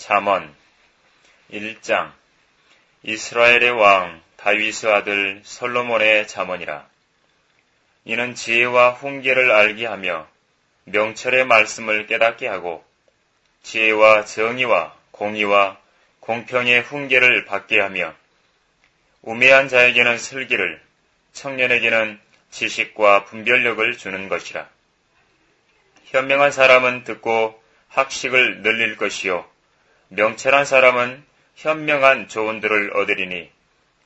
잠언 1장. 이스라엘의 왕 다윗의 아들 솔로몬의 잠언이라. 이는 지혜와 훈계를 알게 하며 명철의 말씀을 깨닫게 하고 지혜와 정의와 공의와 공평의 훈계를 받게 하며 우매한 자에게는 슬기를, 청년에게는 지식과 분별력을 주는 것이라. 현명한 사람은 듣고 학식을 늘릴 것이요 명철한 사람은 현명한 조언들을 얻으리니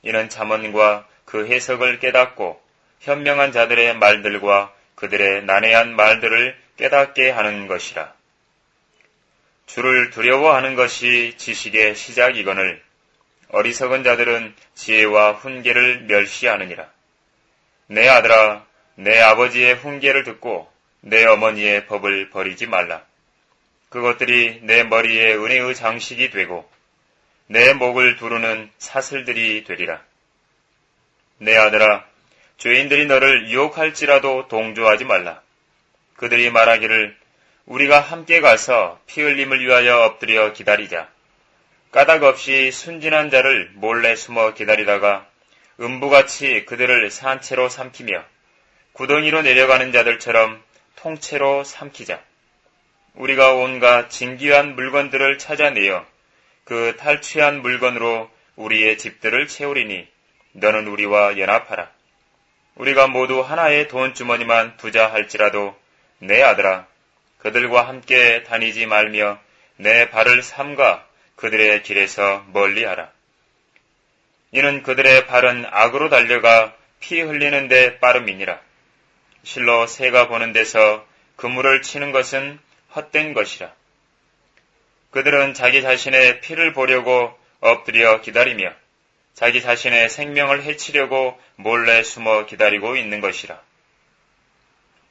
이는 잠언과 그 해석을 깨닫고 현명한 자들의 말들과 그들의 난해한 말들을 깨닫게 하는 것이라. 주를 두려워하는 것이 지식의 시작이거늘 어리석은 자들은 지혜와 훈계를 멸시하느니라. 내 아들아, 내 아버지의 훈계를 듣고 내 어머니의 법을 버리지 말라. 그것들이 내 머리에 은혜의 장식이 되고 내 목을 두르는 사슬들이 되리라. 내 아들아, 죄인들이 너를 유혹할지라도 동조하지 말라. 그들이 말하기를 우리가 함께 가서 피 흘림을 위하여 엎드려 기다리자. 까닭 없이 순진한 자를 몰래 숨어 기다리다가 음부같이 그들을 산채로 삼키며 구덩이로 내려가는 자들처럼 통째로 삼키자. 우리가 온갖 진귀한 물건들을 찾아내어 그 탈취한 물건으로 우리의 집들을 채우리니 너는 우리와 연합하라. 우리가 모두 하나의 돈주머니만 두자 할지라도 내 아들아, 그들과 함께 다니지 말며 내 발을 삼가 그들의 길에서 멀리하라. 이는 그들의 발은 악으로 달려가 피 흘리는 데 빠름이니라. 실로 새가 보는 데서 그물을 치는 것은 헛된 것이라. 그들은 자기 자신의 피를 보려고 엎드려 기다리며 자기 자신의 생명을 해치려고 몰래 숨어 기다리고 있는 것이라.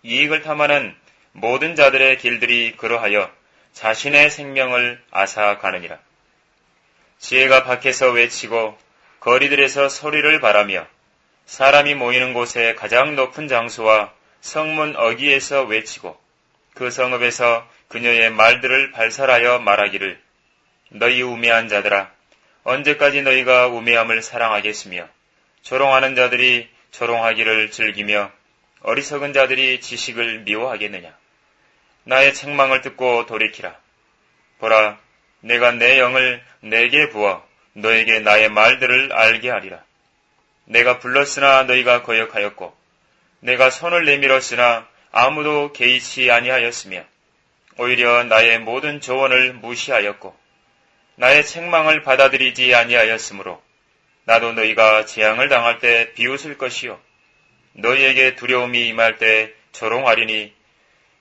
이익을 탐하는 모든 자들의 길들이 그러하여 자신의 생명을 앗아가느니라. 지혜가 밖에서 외치고 거리들에서 소리를 바라며 사람이 모이는 곳의 가장 높은 장소와 성문 어귀에서 외치고 그 성읍에서 그녀의 말들을 발설하여 말하기를 너희 우매한 자들아, 언제까지 너희가 우매함을 사랑하겠으며 조롱하는 자들이 조롱하기를 즐기며 어리석은 자들이 지식을 미워하겠느냐. 나의 책망을 듣고 돌이키라. 보라, 내가 내 영을 내게 부어 너에게 나의 말들을 알게 하리라. 내가 불렀으나 너희가 거역하였고 내가 손을 내밀었으나 아무도 개의치 아니하였으며 오히려 나의 모든 조언을 무시하였고 나의 책망을 받아들이지 아니하였으므로 나도 너희가 재앙을 당할 때 비웃을 것이요 너희에게 두려움이 임할 때 조롱하리니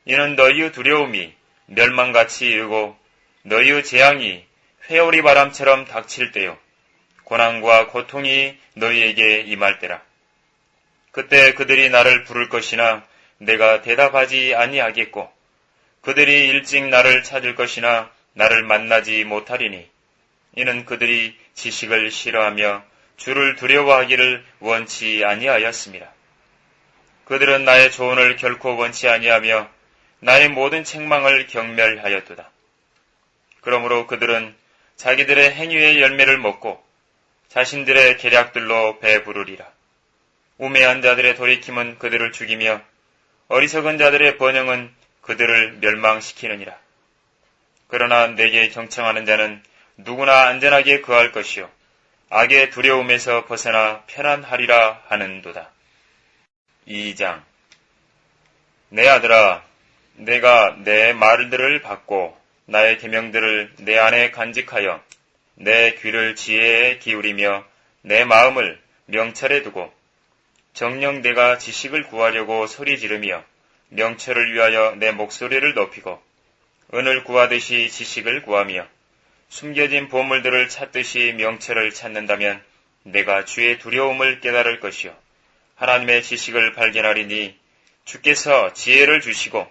이는 너희의 두려움이 멸망같이 이르고 너희의 재앙이 회오리 바람처럼 닥칠 때요 고난과 고통이 너희에게 임할 때라. 그때 그들이 나를 부를 것이나 내가 대답하지 아니하겠고 그들이 일찍 나를 찾을 것이나 나를 만나지 못하리니 이는 그들이 지식을 싫어하며 주를 두려워하기를 원치 아니하였습니다. 그들은 나의 조언을 결코 원치 아니하며 나의 모든 책망을 경멸하였도다. 그러므로 그들은 자기들의 행위의 열매를 먹고 자신들의 계략들로 배부르리라. 우매한 자들의 돌이킴은 그들을 죽이며 어리석은 자들의 번영은 그들을 멸망시키느니라. 그러나 내게 경청하는 자는 누구나 안전하게 거할 것이요 악의 두려움에서 벗어나 편안하리라 하는도다. 2장. 내 아들아, 내가 내 말들을 받고 나의 계명들을 내 안에 간직하여 내 귀를 지혜에 기울이며 내 마음을 명철에 두고 정녕 내가 지식을 구하려고 소리 지르며 명철을 위하여 내 목소리를 높이고 은을 구하듯이 지식을 구하며 숨겨진 보물들을 찾듯이 명철을 찾는다면 내가 주의 두려움을 깨달을 것이요 하나님의 지식을 발견하리니 주께서 지혜를 주시고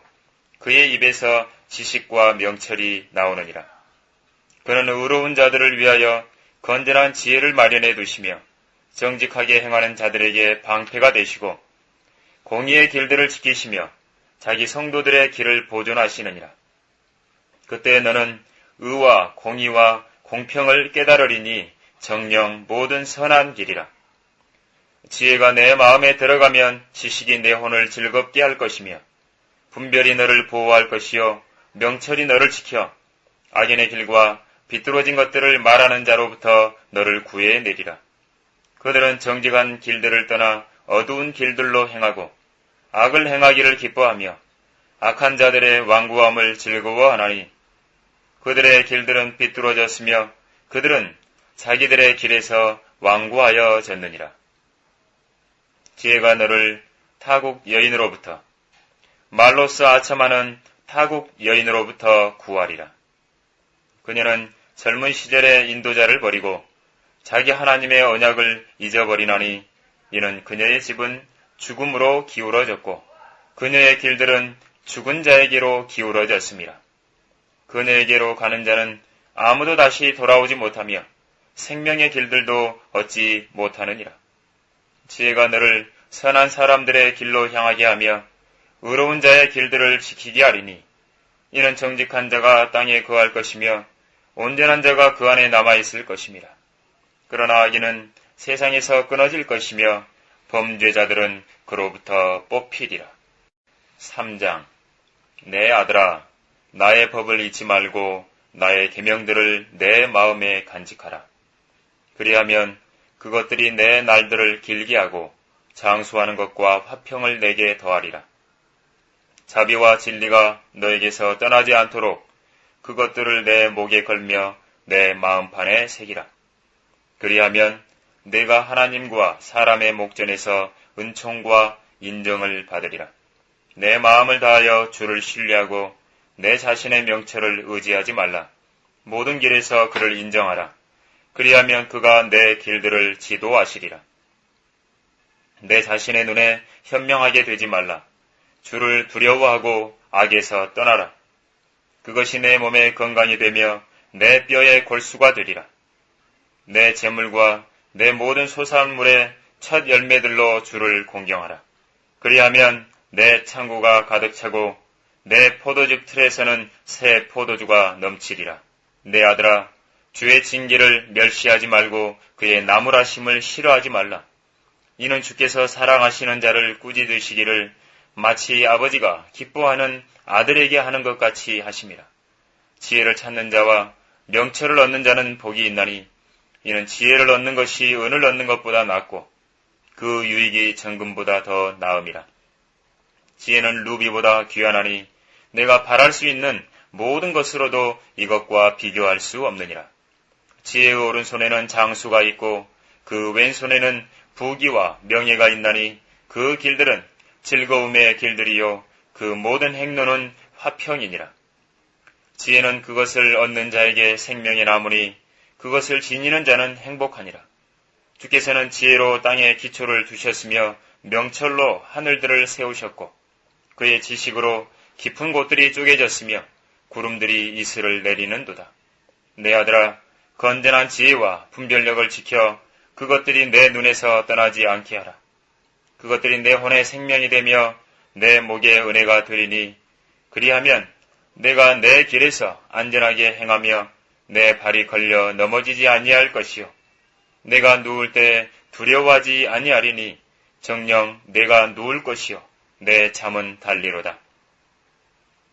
그의 입에서 지식과 명철이 나오느니라. 그는 의로운 자들을 위하여 건전한 지혜를 마련해 두시며 정직하게 행하는 자들에게 방패가 되시고 공의의 길들을 지키시며 자기 성도들의 길을 보존하시느니라. 그때 너는 의와 공의와 공평을 깨달으리니 정녕 모든 선한 길이라. 지혜가 내 마음에 들어가면 지식이 내 혼을 즐겁게 할 것이며 분별이 너를 보호할 것이요 명철이 너를 지켜 악인의 길과 비뚤어진 것들을 말하는 자로부터 너를 구해내리라. 그들은 정직한 길들을 떠나 어두운 길들로 행하고 악을 행하기를 기뻐하며 악한 자들의 완고함을 즐거워하나니 그들의 길들은 비뚤어졌으며 그들은 자기들의 길에서 완고하여졌느니라. 지혜가 너를 타국 여인으로부터 말로써 아첨하는 타국 여인으로부터 구하리라. 그녀는 젊은 시절의 인도자를 버리고 자기 하나님의 언약을 잊어버리나니 이는 그녀의 집은 죽음으로 기울어졌고 그녀의 길들은 죽은 자에게로 기울어졌습니다. 그녀에게로 가는 자는 아무도 다시 돌아오지 못하며 생명의 길들도 얻지 못하느니라. 지혜가 너를 선한 사람들의 길로 향하게 하며 의로운 자의 길들을 지키게 하리니 이는 정직한 자가 땅에 거할 것이며 온전한 자가 그 안에 남아있을 것임이라. 그러나 악인은 세상에서 끊어질 것이며 범죄자들은 그로부터 뽑히리라. 3장. 내 아들아, 나의 법을 잊지 말고 나의 계명들을 내 마음에 간직하라. 그리하면 그것들이 내 날들을 길게 하고 장수하는 것과 화평을 내게 더하리라. 자비와 진리가 너에게서 떠나지 않도록 그것들을 내 목에 걸며 내 마음판에 새기라. 그리하면 내가 하나님과 사람의 목전에서 은총과 인정을 받으리라. 내 마음을 다하여 주를 신뢰하고 내 자신의 명철을 의지하지 말라. 모든 길에서 그를 인정하라. 그리하면 그가 내 길들을 지도하시리라. 내 자신의 눈에 현명하게 되지 말라. 주를 두려워하고 악에서 떠나라. 그것이 내 몸의 건강이 되며 내 뼈의 골수가 되리라. 내 재물과 내 모든 소산물의 첫 열매들로 주를 공경하라. 그리하면 내 창고가 가득 차고 내 포도즙 틀에서는 새 포도주가 넘치리라. 내 아들아, 주의 징계를 멸시하지 말고 그의 나무라심을 싫어하지 말라. 이는 주께서 사랑하시는 자를 꾸짖으시기를 마치 아버지가 기뻐하는 아들에게 하는 것 같이 하심이라. 지혜를 찾는 자와 명철을 얻는 자는 복이 있나니 이는 지혜를 얻는 것이 은을 얻는 것보다 낫고 그 유익이 정금보다 더 나음이라. 지혜는 루비보다 귀하나니 내가 바랄 수 있는 모든 것으로도 이것과 비교할 수 없느니라. 지혜의 오른손에는 장수가 있고 그 왼손에는 부귀와 명예가 있나니 그 길들은 즐거움의 길들이요 그 모든 행로는 화평이니라. 지혜는 그것을 얻는 자에게 생명의 나무니 그것을 지니는 자는 행복하니라. 주께서는 지혜로 땅에 기초를 두셨으며 명철로 하늘들을 세우셨고 그의 지식으로 깊은 곳들이 쪼개졌으며 구름들이 이슬을 내리는도다. 내 아들아, 건전한 지혜와 분별력을 지켜 그것들이 내 눈에서 떠나지 않게 하라. 그것들이 내 혼의 생명이 되며 내 목의 은혜가 되리니 그리하면 내가 내 길에서 안전하게 행하며 내 발이 걸려 넘어지지 아니할 것이요 내가 누울 때 두려워하지 아니하리니 정녕 내가 누울 것이요 내 잠은 달리로다.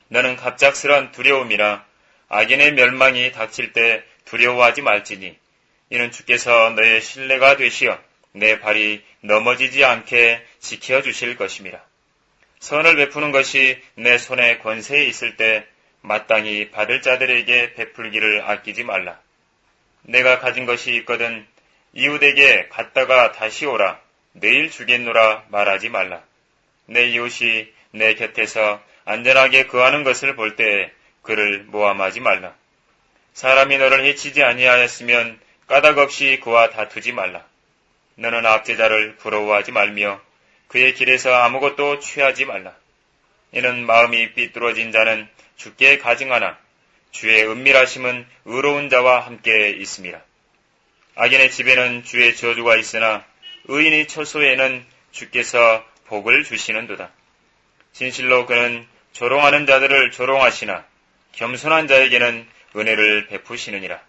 너는 갑작스런 두려움이나 악인의 멸망이 닥칠 때 두려워하지 말지니 이는 주께서 너의 신뢰가 되시어 내 발이 넘어지지 않게 지켜주실 것임이라. 선을 베푸는 것이 내 손에 권세에 있을 때 마땅히 받을 자들에게 베풀기를 아끼지 말라. 내가 가진 것이 있거든 이웃에게 갔다가 다시 오라 내일 주겠노라 말하지 말라. 내 이웃이 내 곁에서 안전하게 거하는 것을 볼 때에 그를 모함하지 말라. 사람이 너를 해치지 아니하였으면 까닭 없이 그와 다투지 말라. 너는 압제자를 부러워하지 말며 그의 길에서 아무것도 취하지 말라. 이는 마음이 삐뚤어진 자는 주께 가증하나 주의 은밀하심은 의로운 자와 함께 있음이라. 악인의 집에는 주의 저주가 있으나 의인의 처소에는 주께서 복을 주시는도다. 진실로 그는 조롱하는 자들을 조롱하시나 겸손한 자에게는 은혜를 베푸시느니라.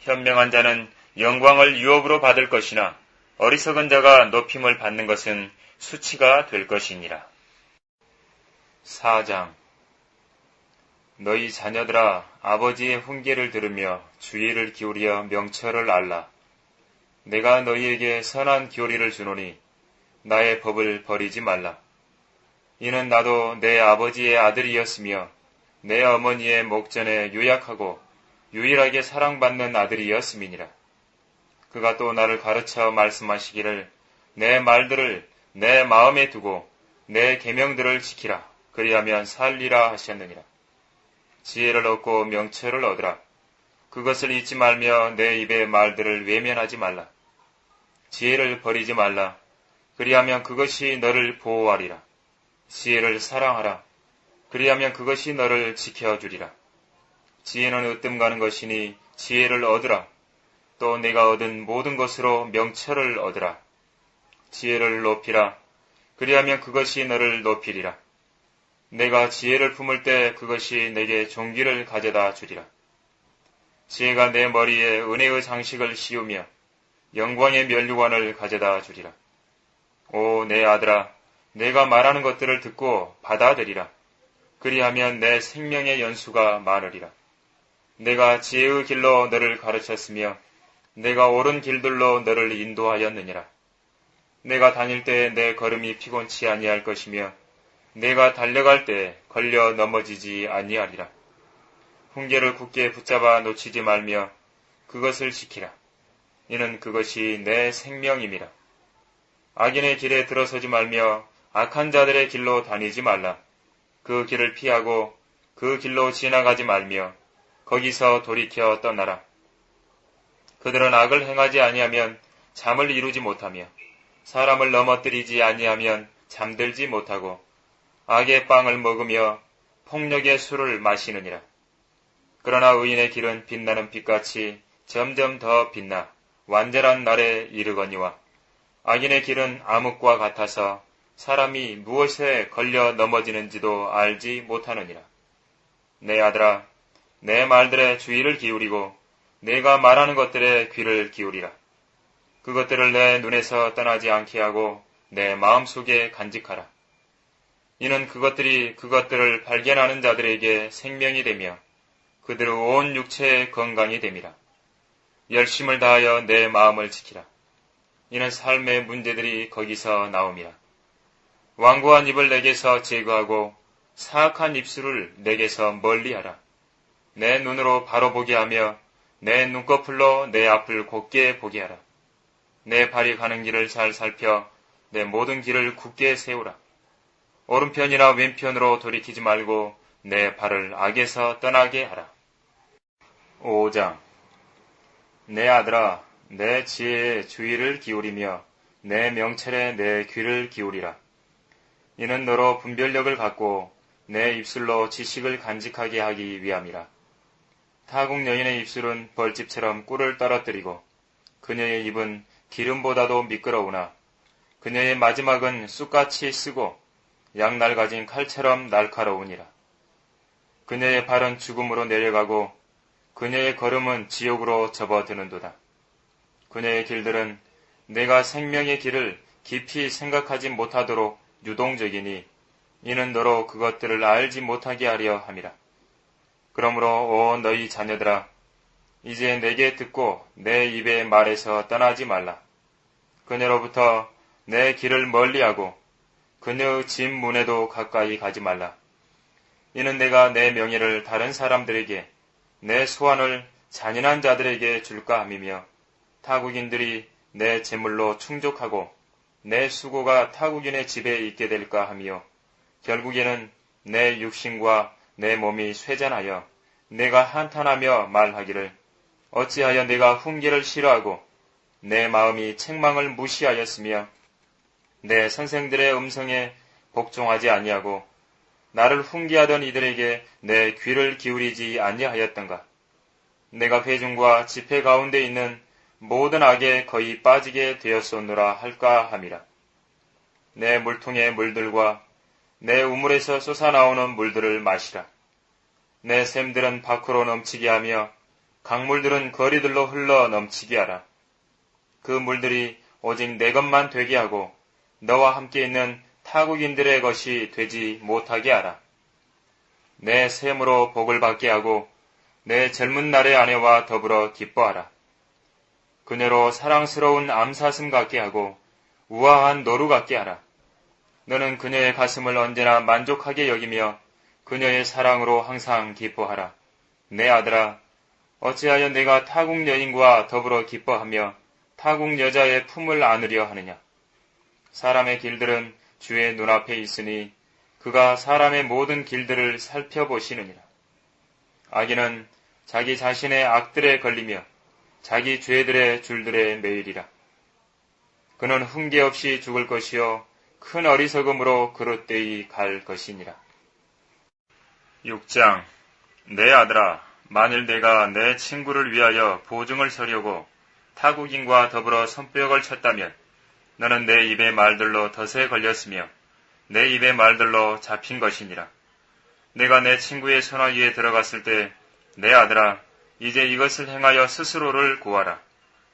현명한 자는 영광을 유업으로 받을 것이나 어리석은 자가 높임을 받는 것은 수치가 될 것이니라. 4장. 너희 자녀들아, 아버지의 훈계를 들으며 주의를 기울여 명철을 알라. 내가 너희에게 선한 교리를 주노니 나의 법을 버리지 말라. 이는 나도 내 아버지의 아들이었으며 내 어머니의 목전에 유약하고 유일하게 사랑받는 아들이었음이니라. 그가 또 나를 가르쳐 말씀하시기를 내 말들을 내 마음에 두고 내 계명들을 지키라. 그리하면 살리라 하셨느니라. 지혜를 얻고 명철을 얻으라. 그것을 잊지 말며 내 입의 말들을 외면하지 말라. 지혜를 버리지 말라. 그리하면 그것이 너를 보호하리라. 지혜를 사랑하라. 그리하면 그것이 너를 지켜주리라. 지혜는 으뜸 가는 것이니 지혜를 얻으라. 또 내가 얻은 모든 것으로 명철을 얻으라. 지혜를 높이라. 그리하면 그것이 너를 높이리라. 내가 지혜를 품을 때 그것이 내게 존귀를 가져다 주리라. 지혜가 내 머리에 은혜의 장식을 씌우며 영광의 면류관을 가져다 주리라. 오, 내 아들아, 내가 말하는 것들을 듣고 받아들이라. 그리하면 내 생명의 연수가 많으리라. 내가 지혜의 길로 너를 가르쳤으며 내가 옳은 길들로 너를 인도하였느니라. 내가 다닐 때 내 걸음이 피곤치 아니할 것이며 내가 달려갈 때 걸려 넘어지지 아니하리라. 훈계를 굳게 붙잡아 놓치지 말며 그것을 지키라. 이는 그것이 내 생명임이라. 악인의 길에 들어서지 말며 악한 자들의 길로 다니지 말라. 그 길을 피하고 그 길로 지나가지 말며 거기서 돌이켜 떠나라. 그들은 악을 행하지 아니하면 잠을 이루지 못하며 사람을 넘어뜨리지 아니하면 잠들지 못하고 악의 빵을 먹으며 폭력의 술을 마시느니라. 그러나 의인의 길은 빛나는 빛같이 점점 더 빛나 완전한 날에 이르거니와 악인의 길은 암흑과 같아서 사람이 무엇에 걸려 넘어지는지도 알지 못하느니라. 내 아들아, 내 말들에 주의를 기울이고 내가 말하는 것들에 귀를 기울이라. 그것들을 내 눈에서 떠나지 않게 하고 내 마음속에 간직하라. 이는 그것들을 발견하는 자들에게 생명이 되며 그들의 온 육체의 건강이 됨이라. 열심을 다하여 내 마음을 지키라. 이는 삶의 문제들이 거기서 나옴이라. 완고한 입을 내게서 제거하고 사악한 입술을 내게서 멀리하라. 내 눈으로 바로 보게 하며 내 눈꺼풀로 내 앞을 곧게 보게 하라. 내 발이 가는 길을 잘 살펴 내 모든 길을 굳게 세우라. 오른편이나 왼편으로 돌이키지 말고 내 발을 악에서 떠나게 하라. 5장. 내 아들아, 내 지혜에 주의를 기울이며 내 명철에 내 귀를 기울이라. 이는 너로 분별력을 갖고 내 입술로 지식을 간직하게 하기 위함이라. 타국 여인의 입술은 벌집처럼 꿀을 떨어뜨리고 그녀의 입은 기름보다도 미끄러우나 그녀의 마지막은 쑥같이 쓰고 양날 가진 칼처럼 날카로우니라. 그녀의 발은 죽음으로 내려가고 그녀의 걸음은 지옥으로 접어드는도다. 그녀의 길들은 내가 생명의 길을 깊이 생각하지 못하도록 유동적이니 이는 너로 그것들을 알지 못하게 하려 함이라. 그러므로 오 너희 자녀들아, 이제 내게 듣고 내 입의 말에서 떠나지 말라. 그녀로부터 내 길을 멀리하고 그녀의 집 문에도 가까이 가지 말라. 이는 내가 내 명예를 다른 사람들에게 내 소원을 잔인한 자들에게 줄까 함이며 타국인들이 내 재물로 충족하고 내 수고가 타국인의 집에 있게 될까 하며 결국에는 내 육신과 내 몸이 쇠잔하여 내가 한탄하며 말하기를 어찌하여 내가 훈계를 싫어하고 내 마음이 책망을 무시하였으며 내 선생들의 음성에 복종하지 아니하고 나를 훈계하던 이들에게 내 귀를 기울이지 아니하였던가. 내가 회중과 집회 가운데 있는 모든 악에 거의 빠지게 되었었노라 할까 함이라. 내 물통의 물들과 내 우물에서 솟아나오는 물들을 마시라. 내 샘들은 밖으로 넘치게 하며 강물들은 거리들로 흘러 넘치게 하라. 그 물들이 오직 내 것만 되게 하고 너와 함께 있는 타국인들의 것이 되지 못하게 하라. 내 샘으로 복을 받게 하고 내 젊은 날의 아내와 더불어 기뻐하라. 그녀로 사랑스러운 암사슴 같게 하고 우아한 노루 같게 하라. 너는 그녀의 가슴을 언제나 만족하게 여기며 그녀의 사랑으로 항상 기뻐하라. 내 아들아, 어찌하여 내가 타국 여인과 더불어 기뻐하며 타국 여자의 품을 안으려 하느냐. 사람의 길들은 주의 눈앞에 있으니 그가 사람의 모든 길들을 살펴보시느니라. 악인은 자기 자신의 악들에 걸리며 자기 죄들의 줄들에 매이리라. 그는 훈계 없이 죽을 것이요 큰 어리석음으로 그릇되이 갈 것이니라. 6장. 내 아들아, 만일 내가 내 친구를 위하여 보증을 서려고 타국인과 더불어 손뼉을 쳤다면 너는 내 입의 말들로 덫에 걸렸으며 내 입의 말들로 잡힌 것이니라. 내가 내 친구의 소나기에 들어갔을 때 내 아들아, 이제 이것을 행하여 스스로를 구하라.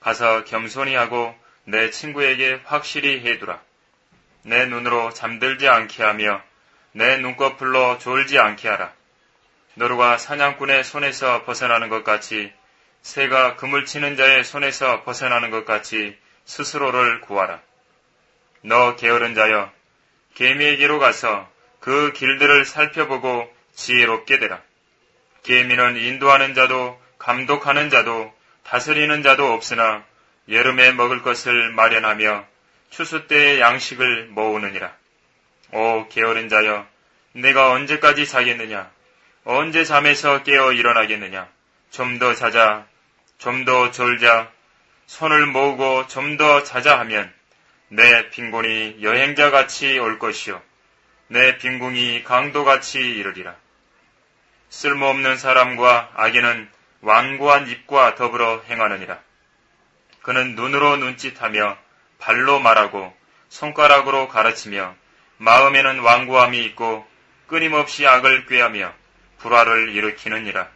가서 겸손히 하고 내 친구에게 확실히 해두라. 내 눈으로 잠들지 않게 하며 내 눈꺼풀로 졸지 않게 하라. 노루가 사냥꾼의 손에서 벗어나는 것 같이 새가 그물 치는 자의 손에서 벗어나는 것 같이 스스로를 구하라. 너 게으른 자여, 개미에게로 가서 그 길들을 살펴보고 지혜롭게 되라. 개미는 인도하는 자도 감독하는 자도 다스리는 자도 없으나 여름에 먹을 것을 마련하며 추수 때의 양식을 모으느니라. 오 게으른 자여, 내가 언제까지 자겠느냐? 언제 잠에서 깨어 일어나겠느냐? 좀 더 자자, 좀 더 졸자, 손을 모으고 좀 더 자자 하면 내 빈곤이 여행자같이 올 것이요 내 빈궁이 강도같이 이르리라. 쓸모없는 사람과 악인은 완고한 입과 더불어 행하느니라. 그는 눈으로 눈짓하며 발로 말하고 손가락으로 가르치며 마음에는 완고함이 있고 끊임없이 악을 꾀하며 불화를 일으키느니라.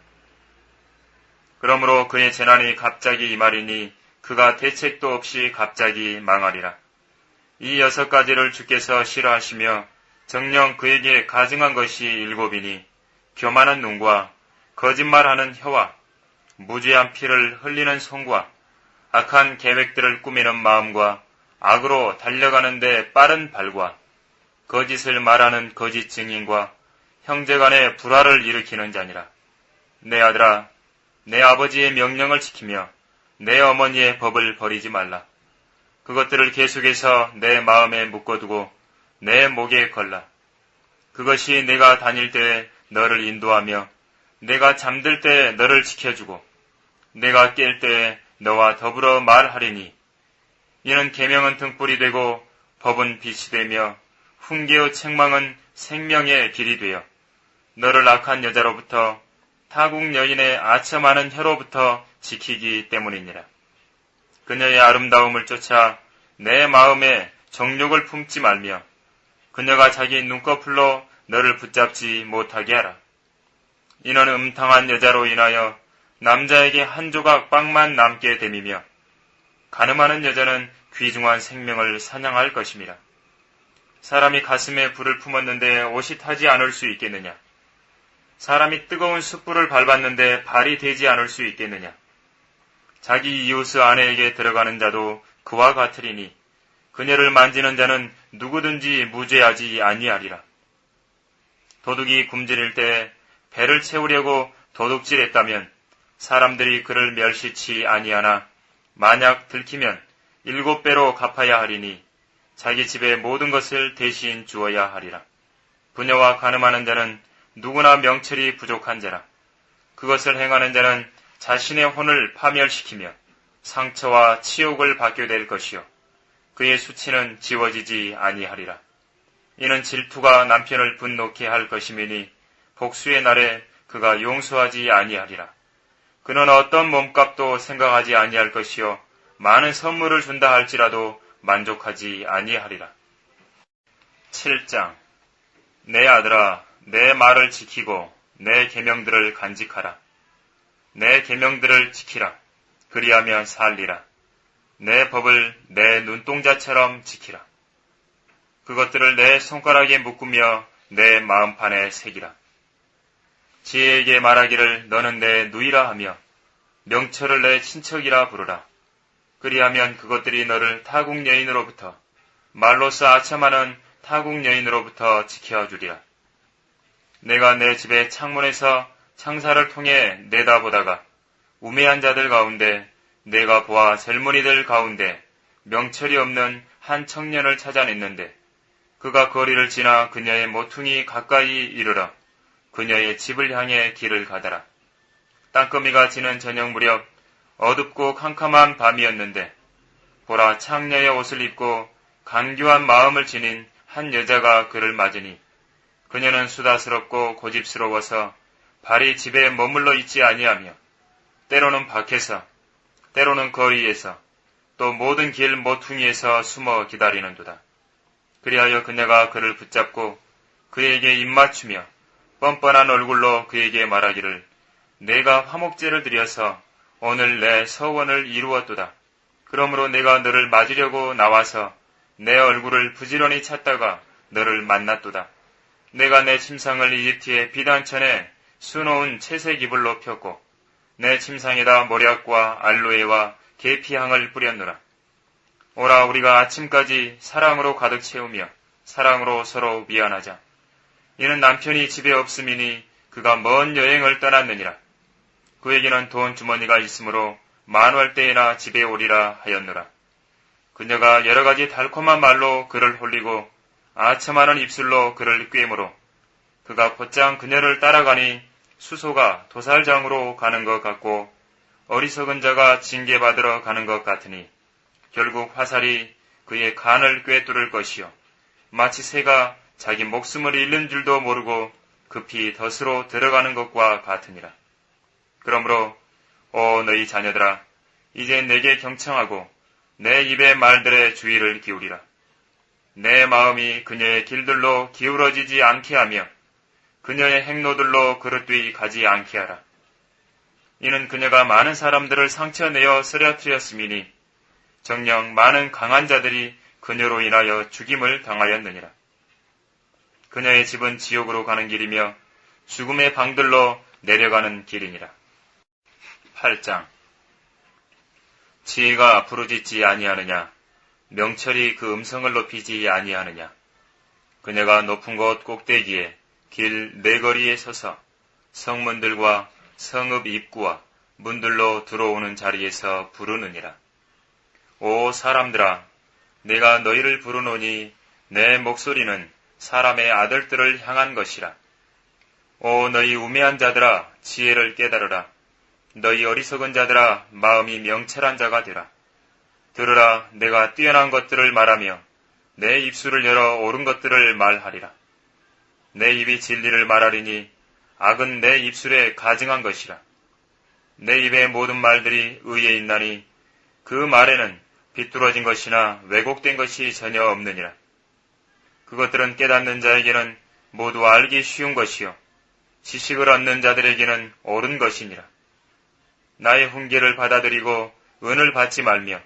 그러므로 그의 재난이 갑자기 임하리니 그가 대책도 없이 갑자기 망하리라. 이 6가지를 주께서 싫어하시며 정녕 그에게 가증한 것이 7이니 교만한 눈과 거짓말하는 혀와 무죄한 피를 흘리는 손과 악한 계획들을 꾸미는 마음과 악으로 달려가는데 빠른 발과 거짓을 말하는 거짓 증인과 형제간의 불화를 일으키는 자니라. 내 아들아, 내 아버지의 명령을 지키며 내 어머니의 법을 버리지 말라. 그것들을 계속해서 내 마음에 묶어두고 내 목에 걸라. 그것이 내가 다닐 때에 너를 인도하며 내가 잠들 때에 너를 지켜주고 내가 깰 때에 너와 더불어 말하리니 이는 계명은 등불이 되고 법은 빛이 되며 훈계의 책망은 생명의 길이 되어 너를 악한 여자로부터 타국 여인의 아첨하는 혀로부터 지키기 때문이니라. 그녀의 아름다움을 쫓아 내 마음에 정욕을 품지 말며 그녀가 자기 눈꺼풀로 너를 붙잡지 못하게 하라. 이는 음탕한 여자로 인하여 남자에게 한 조각 빵만 남게 됨이며 간음하는 여자는 귀중한 생명을 사냥할 것임이라. 사람이 가슴에 불을 품었는데 옷이 타지 않을 수 있겠느냐? 사람이 뜨거운 숯불을 밟았는데 발이 되지 않을 수 있겠느냐? 자기 이웃의 아내에게 들어가는 자도 그와 같으리니 그녀를 만지는 자는 누구든지 무죄하지 아니하리라. 도둑이 굶주릴 때 배를 채우려고 도둑질했다면 사람들이 그를 멸시치 아니하나 만약 들키면 7배로 갚아야 하리니 자기 집의 모든 것을 대신 주어야 하리라. 부녀와 간음하는 자는 누구나 명철이 부족한 자라. 그것을 행하는 자는 자신의 혼을 파멸시키며 상처와 치욕을 받게 될 것이요 그의 수치는 지워지지 아니하리라. 이는 질투가 남편을 분노케 할 것임이니 복수의 날에 그가 용서하지 아니하리라. 그는 어떤 몸값도 생각하지 아니할 것이요 많은 선물을 준다 할지라도 만족하지 아니하리라. 7장. 내 아들아, 내 말을 지키고 내 계명들을 간직하라. 내 계명들을 지키라. 그리하면 살리라. 내 법을 내 눈동자처럼 지키라. 그것들을 내 손가락에 묶으며 내 마음판에 새기라. 지혜에게 말하기를 너는 내 누이라 하며 명철을 내 친척이라 부르라. 그리하면 그것들이 너를 타국 여인으로부터 말로써 아첨하는 타국 여인으로부터 지켜주리라. 내가 내 집의 창문에서 창사를 통해 내다보다가 우매한 자들 가운데 내가 보아 젊은이들 가운데 명철이 없는 한 청년을 찾아냈는데 그가 거리를 지나 그녀의 모퉁이 가까이 이르러 그녀의 집을 향해 길을 가더라. 땅거미가 지는 저녁 무렵 어둡고 캄캄한 밤이었는데 보라 창녀의 옷을 입고 간교한 마음을 지닌 한 여자가 그를 맞으니 그녀는 수다스럽고 고집스러워서 발이 집에 머물러 있지 아니하며 때로는 밖에서 때로는 거리에서 또 모든 길 모퉁이에서 숨어 기다리는도다. 그리하여 그녀가 그를 붙잡고 그에게 입맞추며 뻔뻔한 얼굴로 그에게 말하기를 내가 화목제를 드려서 오늘 내 서원을 이루었도다. 그러므로 내가 너를 맞으려고 나와서 내 얼굴을 부지런히 찾다가 너를 만났도다. 내가 내 침상을 이집트의 비단천에 수놓은 채색 이불로 폈고 내 침상에다 모략과 알로에와 계피향을 뿌렸노라. 오라 우리가 아침까지 사랑으로 가득 채우며 사랑으로 서로 미안하자. 이는 남편이 집에 없음이니 그가 먼 여행을 떠났느니라. 그에게는 돈 주머니가 있으므로 만월 때에나 집에 오리라 하였노라. 그녀가 여러 가지 달콤한 말로 그를 홀리고 아첨하는 입술로 그를 꿰므로 그가 곧장 그녀를 따라가니 수소가 도살장으로 가는 것 같고 어리석은 자가 징계받으러 가는 것 같으니 결국 화살이 그의 간을 꿰뚫을 것이요 마치 새가 자기 목숨을 잃는 줄도 모르고 급히 덫으로 들어가는 것과 같으니라. 그러므로 오 너희 자녀들아 이제 내게 경청하고 내 입의 말들의 주의를 기울이라. 내 마음이 그녀의 길들로 기울어지지 않게 하며 그녀의 행로들로 그릇되이 가지 않게 하라. 이는 그녀가 많은 사람들을 상처내어 쓰러뜨렸음이니 정녕 많은 강한 자들이 그녀로 인하여 죽임을 당하였느니라. 그녀의 집은 지옥으로 가는 길이며 죽음의 방들로 내려가는 길이니라. 8장 지혜가 부르짖지 아니하느냐 명철이 그 음성을 높이지 아니하느냐. 그녀가 높은 곳 꼭대기에 길 네거리에 서서 성문들과 성읍 입구와 문들로 들어오는 자리에서 부르느니라. 오 사람들아 내가 너희를 부르노니 내 목소리는 사람의 아들들을 향한 것이라. 오 너희 우매한 자들아 지혜를 깨달으라. 너희 어리석은 자들아 마음이 명철한 자가 되라. 들으라 내가 뛰어난 것들을 말하며 내 입술을 열어 옳은 것들을 말하리라. 내 입이 진리를 말하리니 악은 내 입술에 가증한 것이라. 내 입의 모든 말들이 의에 있나니 그 말에는 비뚤어진 것이나 왜곡된 것이 전혀 없느니라. 그것들은 깨닫는 자에게는 모두 알기 쉬운 것이요 지식을 얻는 자들에게는 옳은 것이니라. 나의 훈계를 받아들이고 은을 받지 말며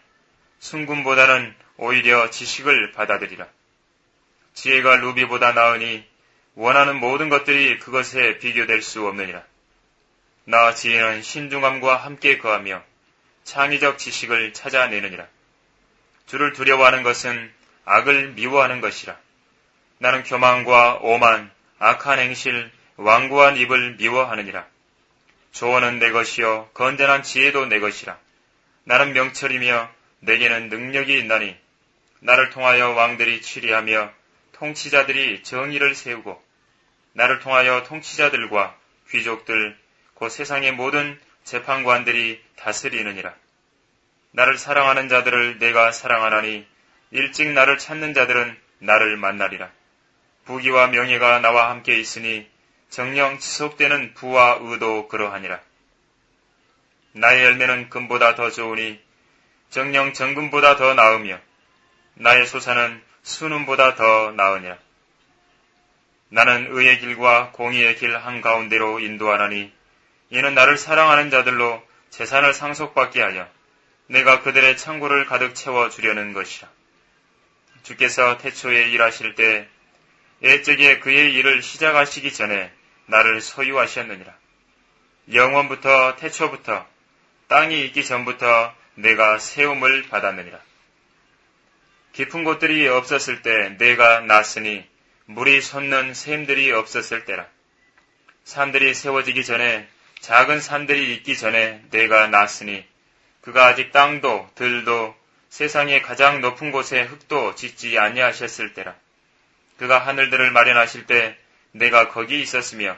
순금보다는 오히려 지식을 받아들이라. 지혜가 루비보다 나으니 원하는 모든 것들이 그것에 비교될 수 없느니라. 나 지혜는 신중함과 함께 거하며 창의적 지식을 찾아내느니라. 주를 두려워하는 것은 악을 미워하는 것이라. 나는 교만과 오만, 악한 행실, 완고한 입을 미워하느니라. 조언은 내 것이요 건전한 지혜도 내 것이라. 나는 명철이며 내게는 능력이 있나니 나를 통하여 왕들이 치리하며 통치자들이 정의를 세우고 나를 통하여 통치자들과 귀족들 곧 세상의 모든 재판관들이 다스리느니라. 나를 사랑하는 자들을 내가 사랑하나니 일찍 나를 찾는 자들은 나를 만나리라. 부귀와 명예가 나와 함께 있으니 정녕 지속되는 부와 의도 그러하니라. 나의 열매는 금보다 더 좋으니 정녕 정금보다 더 나으며 나의 소사는 순음보다 더 나으니라. 나는 의의 길과 공의의 길 한가운데로 인도하나니 이는 나를 사랑하는 자들로 재산을 상속받게 하여 내가 그들의 창고를 가득 채워주려는 것이라. 주께서 태초에 일하실 때 옛적에 그의 일을 시작하시기 전에 나를 소유하셨느니라. 영원부터 태초부터 땅이 있기 전부터 내가 세움을 받았느니라. 깊은 곳들이 없었을 때 내가 났으니 물이 솟는 샘들이 없었을 때라. 산들이 세워지기 전에 작은 산들이 있기 전에 내가 났으니 그가 아직 땅도 들도 세상의 가장 높은 곳에 흙도 짓지 아니하셨을 때라. 그가 하늘들을 마련하실 때 내가 거기 있었으며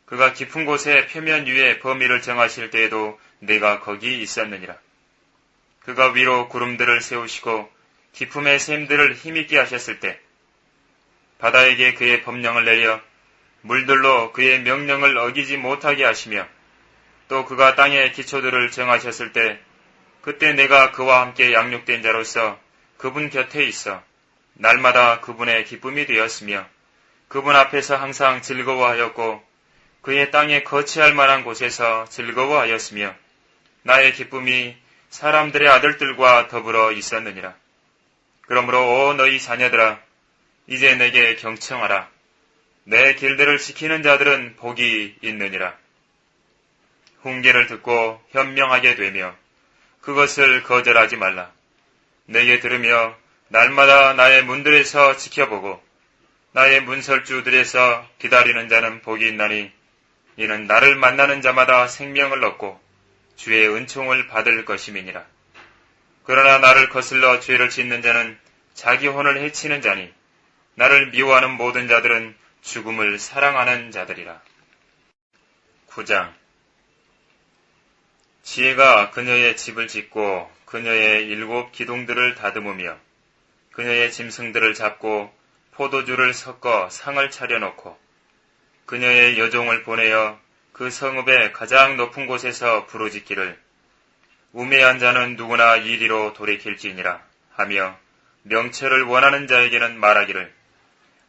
그가 깊은 곳의 표면 위에 범위를 정하실 때에도 내가 거기 있었느니라. 그가 위로 구름들을 세우시고 깊음의 샘들을 힘있게 하셨을 때 바다에게 그의 법령을 내려 물들로 그의 명령을 어기지 못하게 하시며 또 그가 땅의 기초들을 정하셨을 때 그때 내가 그와 함께 양육된 자로서 그분 곁에 있어 날마다 그분의 기쁨이 되었으며 그분 앞에서 항상 즐거워하였고 그의 땅에 거치할 만한 곳에서 즐거워하였으며 나의 기쁨이 사람들의 아들들과 더불어 있었느니라. 그러므로 오 너희 자녀들아 이제 내게 경청하라. 내 길들을 지키는 자들은 복이 있느니라. 훈계를 듣고 현명하게 되며 그것을 거절하지 말라. 내게 들으며 날마다 나의 문들에서 지켜보고 나의 문설주들에서 기다리는 자는 복이 있나니 이는 나를 만나는 자마다 생명을 얻고 주의 은총을 받을 것임이니라. 그러나 나를 거슬러 죄를 짓는 자는 자기 혼을 해치는 자니 나를 미워하는 모든 자들은 죽음을 사랑하는 자들이라. 9장. 지혜가 그녀의 집을 짓고 그녀의 7 기둥들을 다듬으며 그녀의 짐승들을 잡고 포도주를 섞어 상을 차려놓고 그녀의 여종을 보내어 그 성읍의 가장 높은 곳에서 부르짖기를 우매한 자는 누구나 이리로 돌이킬지니라 하며 명철을 원하는 자에게는 말하기를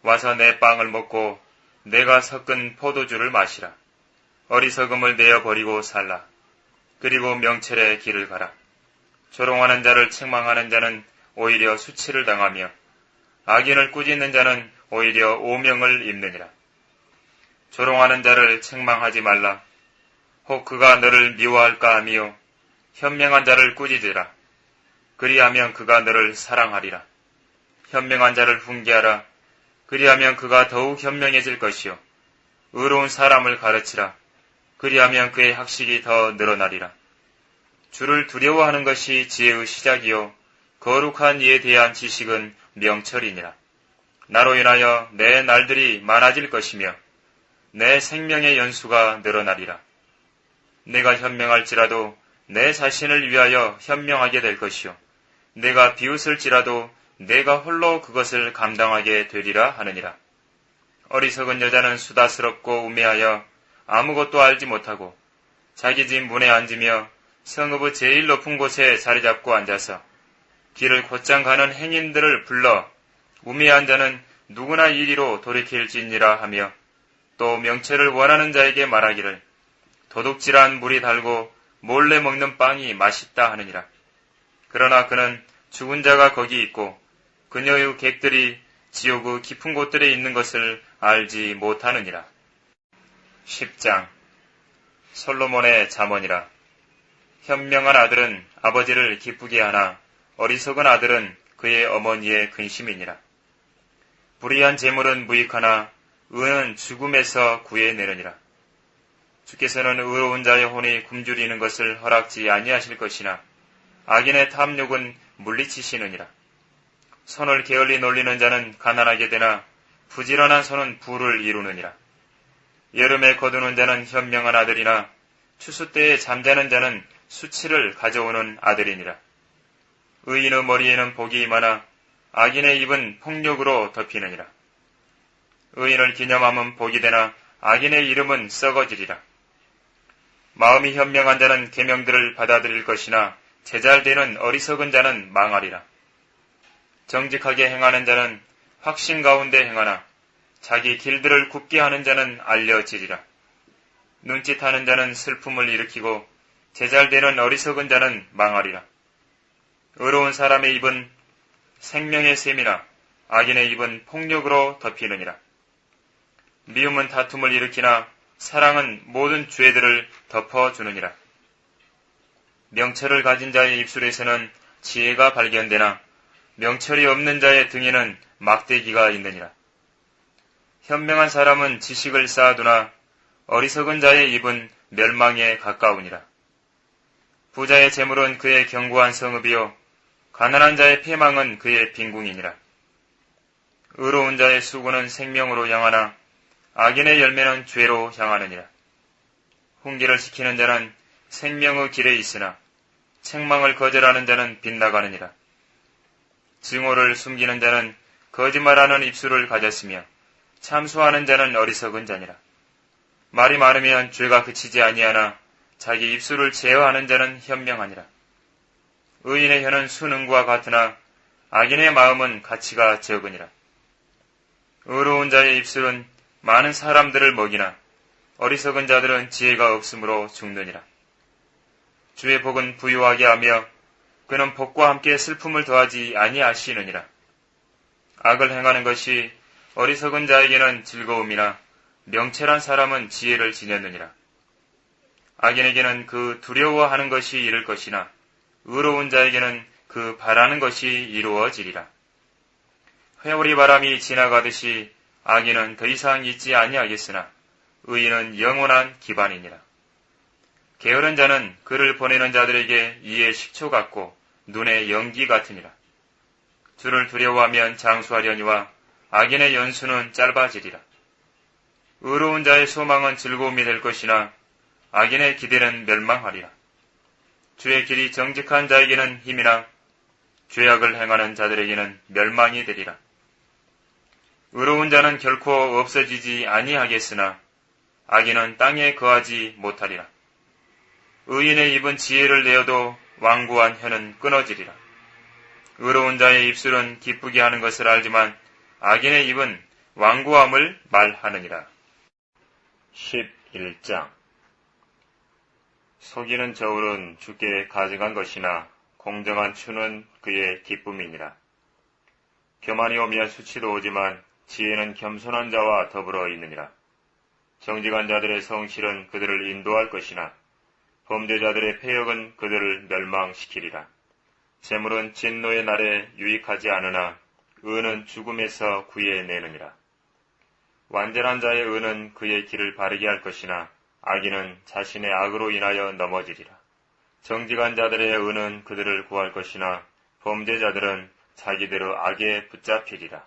와서 내 빵을 먹고 내가 섞은 포도주를 마시라. 어리석음을 내어버리고 살라. 그리고 명철의 길을 가라. 조롱하는 자를 책망하는 자는 오히려 수치를 당하며 악인을 꾸짖는 자는 오히려 오명을 입느니라. 조롱하는 자를 책망하지 말라. 혹 그가 너를 미워할까 하며 현명한 자를 꾸짖으라. 그리하면 그가 너를 사랑하리라. 현명한 자를 훈계하라. 그리하면 그가 더욱 현명해질 것이요. 의로운 사람을 가르치라. 그리하면 그의 학식이 더 늘어나리라. 주를 두려워하는 것이 지혜의 시작이요. 거룩한 이에 대한 지식은 명철이니라. 나로 인하여 내 날들이 많아질 것이며 내 생명의 연수가 늘어나리라. 내가 현명할지라도 내 자신을 위하여 현명하게 될 것이요. 내가 비웃을지라도 내가 홀로 그것을 감당하게 되리라 하느니라. 어리석은 여자는 수다스럽고 우매하여 아무것도 알지 못하고 자기 집 문에 앉으며 성읍의 제일 높은 곳에 자리 잡고 앉아서 길을 곧장 가는 행인들을 불러 우매한 자는 누구나 이리로 돌이킬지니라 하며 또 명철을 원하는 자에게 말하기를 도둑질한 물이 달고 몰래 먹는 빵이 맛있다 하느니라. 그러나 그는 죽은 자가 거기 있고 그녀의 객들이 지옥의 깊은 곳들에 있는 것을 알지 못하느니라. 10장. 솔로몬의 잠언이라. 현명한 아들은 아버지를 기쁘게 하나 어리석은 아들은 그의 어머니의 근심이니라. 불의한 재물은 무익하나 의는 죽음에서 구해내느니라. 주께서는 의로운 자의 혼이 굶주리는 것을 허락지 아니하실 것이나 악인의 탐욕은 물리치시느니라. 손을 게을리 놀리는 자는 가난하게 되나 부지런한 손은 부를 이루느니라. 여름에 거두는 자는 현명한 아들이나 추수 때에 잠자는 자는 수치를 가져오는 아들이니라. 의인의 머리에는 복이 많아 악인의 입은 폭력으로 덮이느니라. 의인을 기념함은 복이 되나 악인의 이름은 썩어지리라. 마음이 현명한 자는 계명들을 받아들일 것이나 제잘되는 어리석은 자는 망하리라. 정직하게 행하는 자는 확신 가운데 행하나 자기 길들을 굽게 하는 자는 알려지리라. 눈짓하는 자는 슬픔을 일으키고 제잘되는 어리석은 자는 망하리라. 의로운 사람의 입은 생명의 샘이라 악인의 입은 폭력으로 덮이느니라. 미움은 다툼을 일으키나 사랑은 모든 죄들을 덮어주느니라. 명철을 가진 자의 입술에서는 지혜가 발견되나 명철이 없는 자의 등에는 막대기가 있느니라. 현명한 사람은 지식을 쌓아두나 어리석은 자의 입은 멸망에 가까우니라. 부자의 재물은 그의 견고한 성읍이요 가난한 자의 패망은 그의 빈궁이니라. 의로운 자의 수고는 생명으로 향하나 악인의 열매는 죄로 향하느니라. 훈계를 지키는 자는 생명의 길에 있으나 책망을 거절하는 자는 빗나가느니라. 증오를 숨기는 자는 거짓말하는 입술을 가졌으며 참소하는 자는 어리석은 자니라. 말이 많으면 죄가 그치지 아니하나 자기 입술을 제어하는 자는 현명하니라. 의인의 혀는 수능과 같으나 악인의 마음은 가치가 적으니라. 의로운 자의 입술은 많은 사람들을 먹이나 어리석은 자들은 지혜가 없으므로 죽느니라. 주의 복은 부유하게 하며 그는 복과 함께 슬픔을 더하지 아니하시느니라. 악을 행하는 것이 어리석은 자에게는 즐거움이나 명철한 사람은 지혜를 지녔느니라. 악인에게는 그 두려워하는 것이 이를 것이나 의로운 자에게는 그 바라는 것이 이루어지리라. 회오리 바람이 지나가듯이 악인은 더 이상 있지 아니하겠으나 의인은 영원한 기반이니라. 게으른 자는 그를 보내는 자들에게 이의 식초 같고 눈의 연기 같으니라. 주를 두려워하면 장수하려니와 악인의 연수는 짧아지리라. 의로운 자의 소망은 즐거움이 될 것이나 악인의 기대는 멸망하리라. 주의 길이 정직한 자에게는 힘이나 죄악을 행하는 자들에게는 멸망이 되리라. 의로운 자는 결코 없어지지 아니하겠으나 악인은 땅에 거하지 못하리라. 의인의 입은 지혜를 내어도 완고한 혀는 끊어지리라. 의로운 자의 입술은 기쁘게 하는 것을 알지만 악인의 입은 완고함을 말하느니라. 11장 속이는 저울은 주께 가져간 것이나 공정한 추는 그의 기쁨이니라. 교만이 오면 수치도 오지만 지혜는 겸손한 자와 더불어 있느니라. 정직한 자들의 성실은 그들을 인도할 것이나 범죄자들의 패역은 그들을 멸망시키리라. 재물은 진노의 날에 유익하지 않으나 의는 죽음에서 구해내느니라. 완전한 자의 의는 그의 길을 바르게 할 것이나 악인은 자신의 악으로 인하여 넘어지리라. 정직한 자들의 의는 그들을 구할 것이나 범죄자들은 자기대로 악에 붙잡히리라.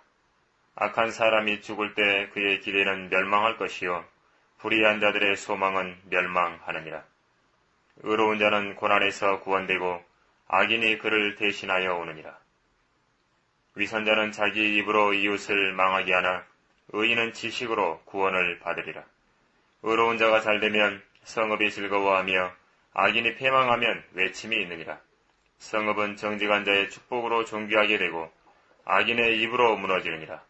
악한 사람이 죽을 때 그의 기대는 멸망할 것이요 불의한 자들의 소망은 멸망하느니라. 의로운 자는 고난에서 구원되고 악인이 그를 대신하여 오느니라. 위선자는 자기 입으로 이웃을 망하게 하나 의인은 지식으로 구원을 받으리라. 의로운 자가 잘되면 성읍이 즐거워하며 악인이 패망하면 외침이 있느니라. 성읍은 정직한 자의 축복으로 존귀하게 되고 악인의 입으로 무너지느니라.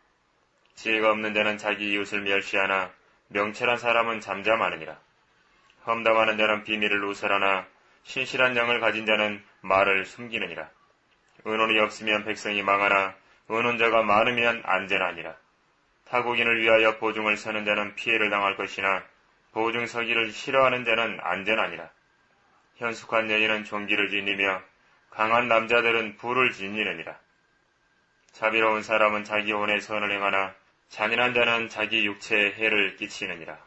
지혜가 없는 자는 자기 이웃을 멸시하나 명철한 사람은 잠잠하느니라. 험담하는 자는 비밀을 누설하나 신실한 영을 가진 자는 말을 숨기느니라. 의논이 없으면 백성이 망하나 의논자가 많으면 안전하니라. 타국인을 위하여 보증을 서는 자는 피해를 당할 것이나 보증 서기를 싫어하는 자는 안전하니라. 현숙한 여인은 존귀를 지니며 강한 남자들은 부를 지니느니라. 자비로운 사람은 자기 혼의 선을 행하나 잔인한 자는 자기 육체에 해를 끼치느니라.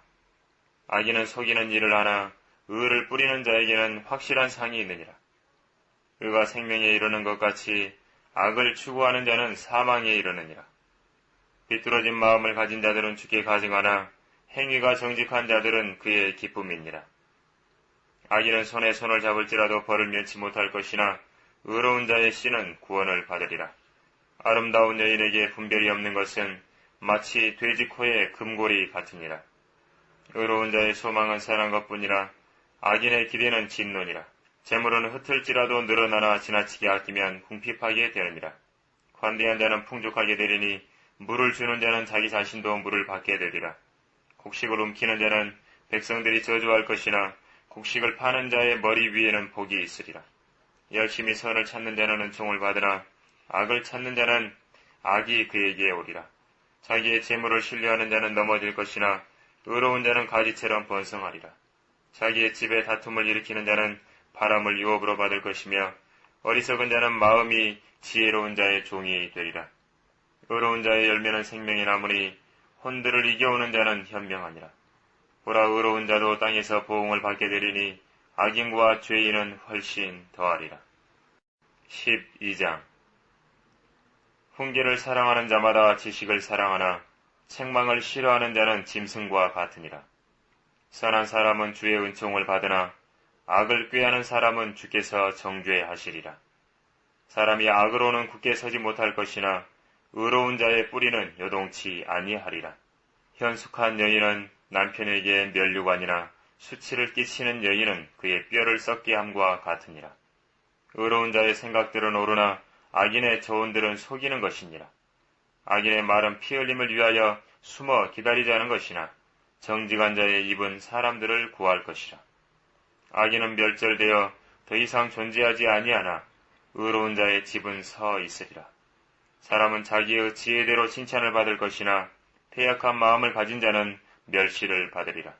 악인은 속이는 일을 하나 의를 뿌리는 자에게는 확실한 상이 있느니라. 의가 생명에 이르는 것 같이 악을 추구하는 자는 사망에 이르느니라. 비뚤어진 마음을 가진 자들은 주께 가증하나 행위가 정직한 자들은 그의 기쁨이니라. 악인은 손에 손을 잡을지라도 벌을 면치 못할 것이나 의로운 자의 씨는 구원을 받으리라. 아름다운 여인에게 분별이 없는 것은 마치 돼지 코에 금골이 같으니라. 의로운 자의 소망은 선한 것뿐이라 악인의 기대는 진노니라. 재물은 흩을지라도 늘어나나 지나치게 아끼면 궁핍하게 되느니라. 관대한 자는 풍족하게 되리니 물을 주는 자는 자기 자신도 물을 받게 되리라. 곡식을 움키는 자는 백성들이 저주할 것이나 곡식을 파는 자의 머리 위에는 복이 있으리라. 열심히 선을 찾는 자는 은총을 받으나 악을 찾는 자는 악이 그에게 오리라. 자기의 재물을 신뢰하는 자는 넘어질 것이나 의로운 자는 가지처럼 번성하리라. 자기의 집에 다툼을 일으키는 자는 바람을 유업으로 받을 것이며 어리석은 자는 마음이 지혜로운 자의 종이 되리라. 의로운 자의 열매는 생명의 나무니 혼들을 이겨오는 자는 현명하니라. 보라, 의로운 자도 땅에서 보응을 받게 되리니 악인과 죄인은 훨씬 더하리라. 12장. 훈계를 사랑하는 자마다 지식을 사랑하나 책망을 싫어하는 자는 짐승과 같으니라. 선한 사람은 주의 은총을 받으나 악을 꾀하는 사람은 주께서 정죄하시리라. 사람이 악으로는 굳게 서지 못할 것이나 의로운 자의 뿌리는 요동치 아니하리라. 현숙한 여인은 남편에게 면류관이나 수치를 끼치는 여인은 그의 뼈를 썩게 함과 같으니라. 의로운 자의 생각들은 옳으나 악인의 조언들은 속이는 것이니라. 악인의 말은 피 흘림을 위하여 숨어 기다리자는 것이나 정직한 자의 입은 사람들을 구할 것이라. 악인은 멸절되어 더 이상 존재하지 아니하나 의로운 자의 집은 서 있으리라. 사람은 자기의 지혜대로 칭찬을 받을 것이나 패약한 마음을 가진 자는 멸시를 받으리라.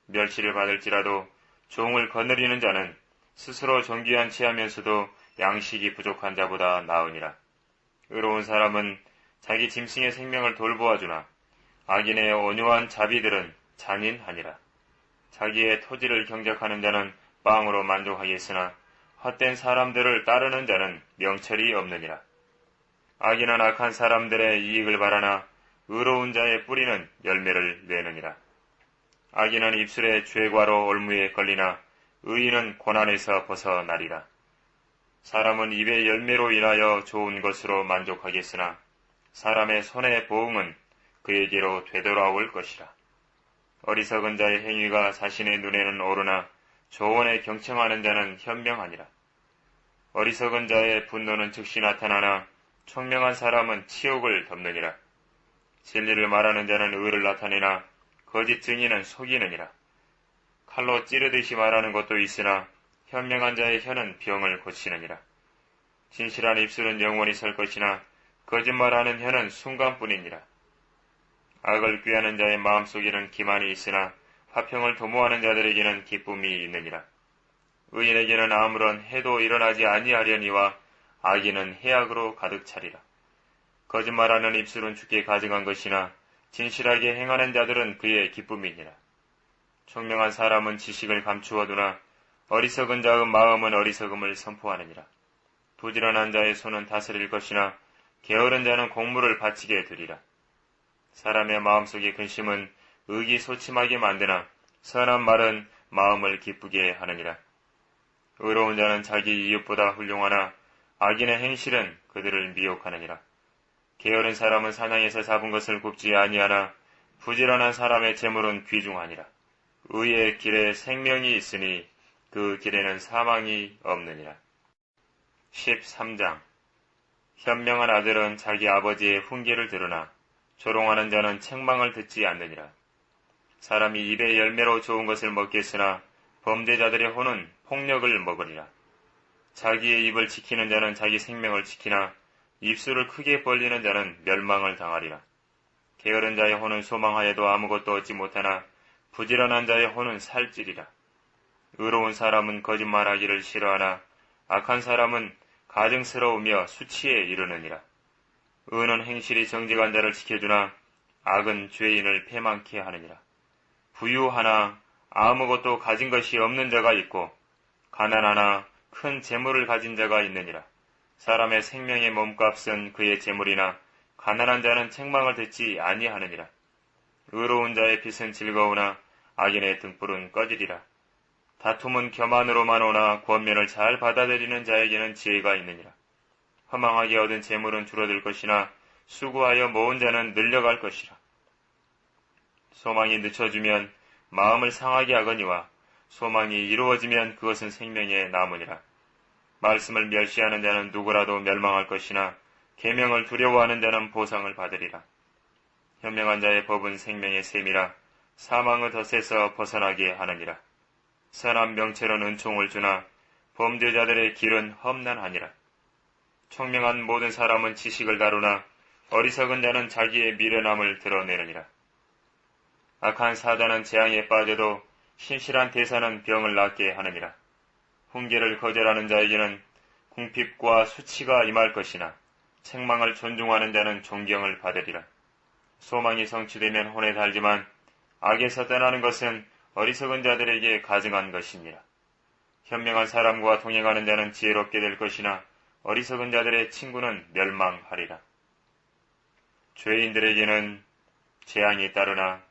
멸시를 받을지라도 종을 거느리는 자는 스스로 존귀한 체하면서도 양식이 부족한 자보다 나으니라. 의로운 사람은 자기 짐승의 생명을 돌보아주나 악인의 온유한 자비들은 잔인하니라. 자기의 토지를 경작하는 자는 빵으로 만족하겠으나 헛된 사람들을 따르는 자는 명철이 없느니라. 악인은 악한 사람들의 이익을 바라나 의로운 자의 뿌리는 열매를 내느니라. 악인은 입술에 죄과로 올무에 걸리나 의인은 고난에서 벗어나리라. 사람은 입의 열매로 인하여 좋은 것으로 만족하겠으나 사람의 손의 보응은 그에게로 되돌아올 것이라. 어리석은 자의 행위가 자신의 눈에는 옳으나 조언에 경청하는 자는 현명하니라. 어리석은 자의 분노는 즉시 나타나나 총명한 사람은 치욕을 덮느니라. 진리를 말하는 자는 의를 나타내나 거짓 증인은 속이느니라. 칼로 찌르듯이 말하는 것도 있으나 현명한 자의 혀는 병을 고치느니라. 진실한 입술은 영원히 설 것이나 거짓말하는 혀는 순간뿐이니라. 악을 꾀하는 자의 마음속에는 기만이 있으나 화평을 도모하는 자들에게는 기쁨이 있느니라. 의인에게는 아무런 해도 일어나지 아니하려니와 악인은 해악으로 가득 차리라. 거짓말하는 입술은 주께 가증한 것이나 진실하게 행하는 자들은 그의 기쁨이니라. 총명한 사람은 지식을 감추어두나 어리석은 자의 마음은 어리석음을 선포하느니라. 부지런한 자의 손은 다스릴 것이나 게으른 자는 공물을 바치게 되리라. 사람의 마음속의 근심은 의기소침하게 만드나 선한 말은 마음을 기쁘게 하느니라. 의로운 자는 자기 이웃보다 훌륭하나 악인의 행실은 그들을 미혹하느니라. 게으른 사람은 사냥에서 잡은 것을 굽지 아니하나 부지런한 사람의 재물은 귀중하니라. 의의 길에 생명이 있으니 그 길에는 사망이 없느니라. 13장. 현명한 아들은 자기 아버지의 훈계를 들으나 조롱하는 자는 책망을 듣지 않느니라. 사람이 입의 열매로 좋은 것을 먹겠으나 범죄자들의 혼은 폭력을 먹으리라. 자기의 입을 지키는 자는 자기 생명을 지키나 입술을 크게 벌리는 자는 멸망을 당하리라. 게으른 자의 혼은 소망하여도 아무것도 얻지 못하나 부지런한 자의 혼은 살찌리라. 의로운 사람은 거짓말하기를 싫어하나 악한 사람은 가증스러우며 수치에 이르느니라. 의는 행실이 정직한 자를 지켜주나 악은 죄인을 패망케 하느니라. 부유하나 아무것도 가진 것이 없는 자가 있고 가난하나 큰 재물을 가진 자가 있느니라. 사람의 생명의 몸값은 그의 재물이나 가난한 자는 책망을 듣지 아니하느니라. 의로운 자의 빛은 즐거우나 악인의 등불은 꺼지리라. 다툼은 교만으로만 오나 권면을 잘 받아들이는 자에게는 지혜가 있느니라. 허망하게 얻은 재물은 줄어들 것이나 수고하여 모은 자는 늘려갈 것이라. 소망이 늦춰지면 마음을 상하게 하거니와 소망이 이루어지면 그것은 생명의 나무니라. 말씀을 멸시하는 자는 누구라도 멸망할 것이나 계명을 두려워하는 자는 보상을 받으리라. 현명한 자의 법은 생명의 셈이라 사망의 덫에서 벗어나게 하느니라. 선한 명체로는 은총을 주나 범죄자들의 길은 험난하니라. 총명한 모든 사람은 지식을 다루나 어리석은 자는 자기의 미련함을 드러내느니라. 악한 사자는 재앙에 빠져도 신실한 대사는 병을 낫게 하느니라. 훈계를 거절하는 자에게는 궁핍과 수치가 임할 것이나 책망을 존중하는 자는 존경을 받으리라. 소망이 성취되면 혼에 달지만 악에서 떠나는 것은 어리석은 자들에게 가증한 것이니라. 현명한 사람과 동행하는 자는 지혜롭게 될 것이나 어리석은 자들의 친구는 멸망하리라. 죄인들에게는 재앙이 따르나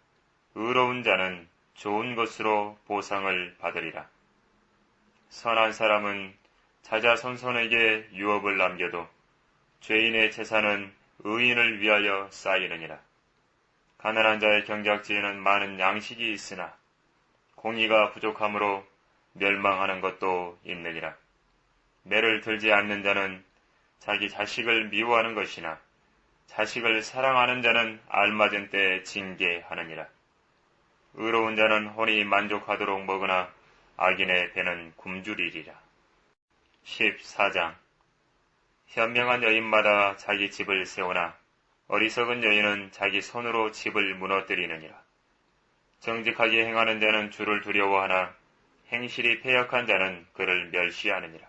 의로운 자는 좋은 것으로 보상을 받으리라. 선한 사람은 자자손손에게 유업을 남겨도 죄인의 재산은 의인을 위하여 쌓이느니라. 가난한 자의 경작지에는 많은 양식이 있으나 공의가 부족함으로 멸망하는 것도 있느니라. 매를 들지 않는 자는 자기 자식을 미워하는 것이나 자식을 사랑하는 자는 알맞은 때에 징계하느니라. 의로운 자는 혼이 만족하도록 먹으나 악인의 배는 굶주리리라. 14장. 현명한 여인마다 자기 집을 세우나 어리석은 여인은 자기 손으로 집을 무너뜨리느니라. 정직하게 행하는 자는 주를 두려워하나 행실이 패역한 자는 그를 멸시하느니라.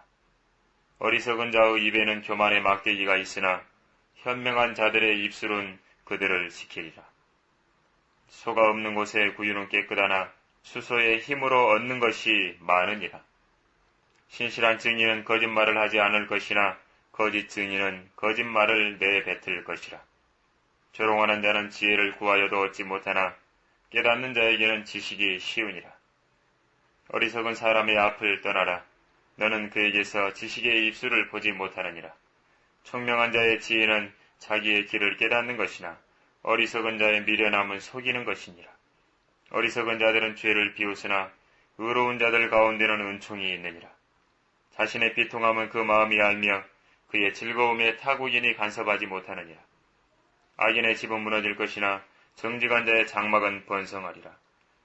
어리석은 자의 입에는 교만의 막대기가 있으나 현명한 자들의 입술은 그들을 지키리라. 소가 없는 곳에 구유는 깨끗하나 수소의 힘으로 얻는 것이 많으니라. 신실한 증인은 거짓말을 하지 않을 것이나 거짓 증인은 거짓말을 내뱉을 것이라. 조롱하는 자는 지혜를 구하여도 얻지 못하나 깨닫는 자에게는 지식이 쉬우니라. 어리석은 사람의 앞을 떠나라. 너는 그에게서 지식의 입술을 보지 못하느니라. 총명한 자의 지혜는 자기의 길을 깨닫는 것이나 어리석은 자의 미련함은 속이는 것이니라. 어리석은 자들은 죄를 비웃으나 의로운 자들 가운데는 은총이 있느니라. 자신의 비통함은 그 마음이 알며 그의 즐거움에 타국인이 간섭하지 못하느니라. 악인의 집은 무너질 것이나 정직한 자의 장막은 번성하리라.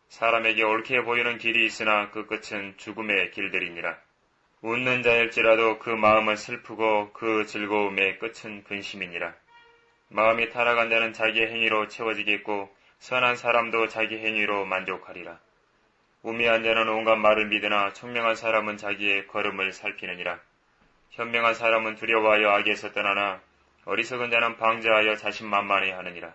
사람에게 옳게 보이는 길이 있으나 그 끝은 죽음의 길들이니라. 웃는 자일지라도 그 마음은 슬프고 그 즐거움의 끝은 근심이니라. 마음이 타락한 자는 자기의 행위로 채워지겠고 선한 사람도 자기 행위로 만족하리라. 우매한 자는 온갖 말을 믿으나 총명한 사람은 자기의 걸음을 살피느니라. 현명한 사람은 두려워하여 악에서 떠나나 어리석은 자는 방자하여 자신만만해 하느니라.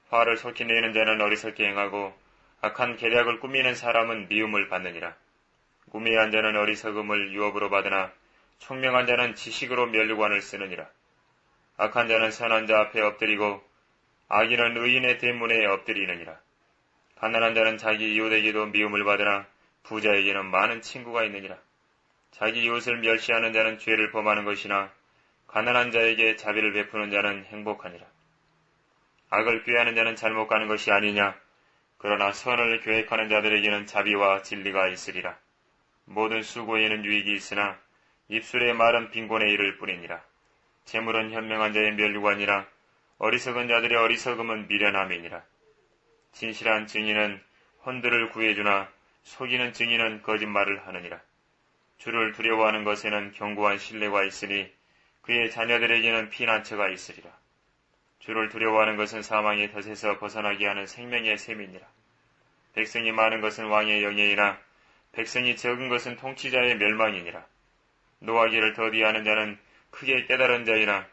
화를 속히 내는 자는 어리석게 행하고 악한 계략을 꾸미는 사람은 미움을 받느니라. 우매한 자는 어리석음을 유업으로 받으나 총명한 자는 지식으로 면류관을 쓰느니라. 악한 자는 선한 자 앞에 엎드리고 악인은 의인의 대문에 엎드리느니라. 가난한 자는 자기 이웃에게도 미움을 받으나 부자에게는 많은 친구가 있느니라. 자기 이웃을 멸시하는 자는 죄를 범하는 것이나 가난한 자에게 자비를 베푸는 자는 행복하니라. 악을 꾀하는 자는 잘못 가는 것이 아니냐. 그러나 선을 계획하는 자들에게는 자비와 진리가 있으리라. 모든 수고에는 유익이 있으나 입술의 말은 빈곤에 이를 뿐이니라. 재물은 현명한 자의 면류관이라. 어리석은 자들의 어리석음은 미련함이니라. 진실한 증인은 혼들을 구해주나 속이는 증인은 거짓말을 하느니라. 주를 두려워하는 것에는 견고한 신뢰가 있으니 그의 자녀들에게는 피난처가 있으리라. 주를 두려워하는 것은 사망의 덫에서 벗어나게 하는 생명의 셈이니라. 백성이 많은 것은 왕의 영예이나 백성이 적은 것은 통치자의 멸망이니라. 노하기를 더디하는 자는 크게 깨달은 자이나